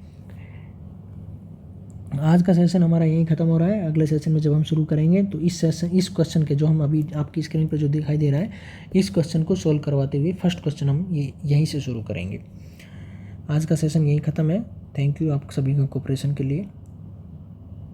आज का सेशन हमारा यहीं ख़त्म हो रहा है। अगले सेशन में जब हम शुरू करेंगे तो इस क्वेश्चन के जो हम अभी आपकी स्क्रीन पर जो दिखाई दे रहा है, इस क्वेश्चन को सोल्व करवाते हुए फर्स्ट क्वेश्चन हम यहीं से शुरू करेंगे। आज का सेशन यहीं ख़त्म है। थैंक यू आप सभी का कोऑपरेशन के लिए।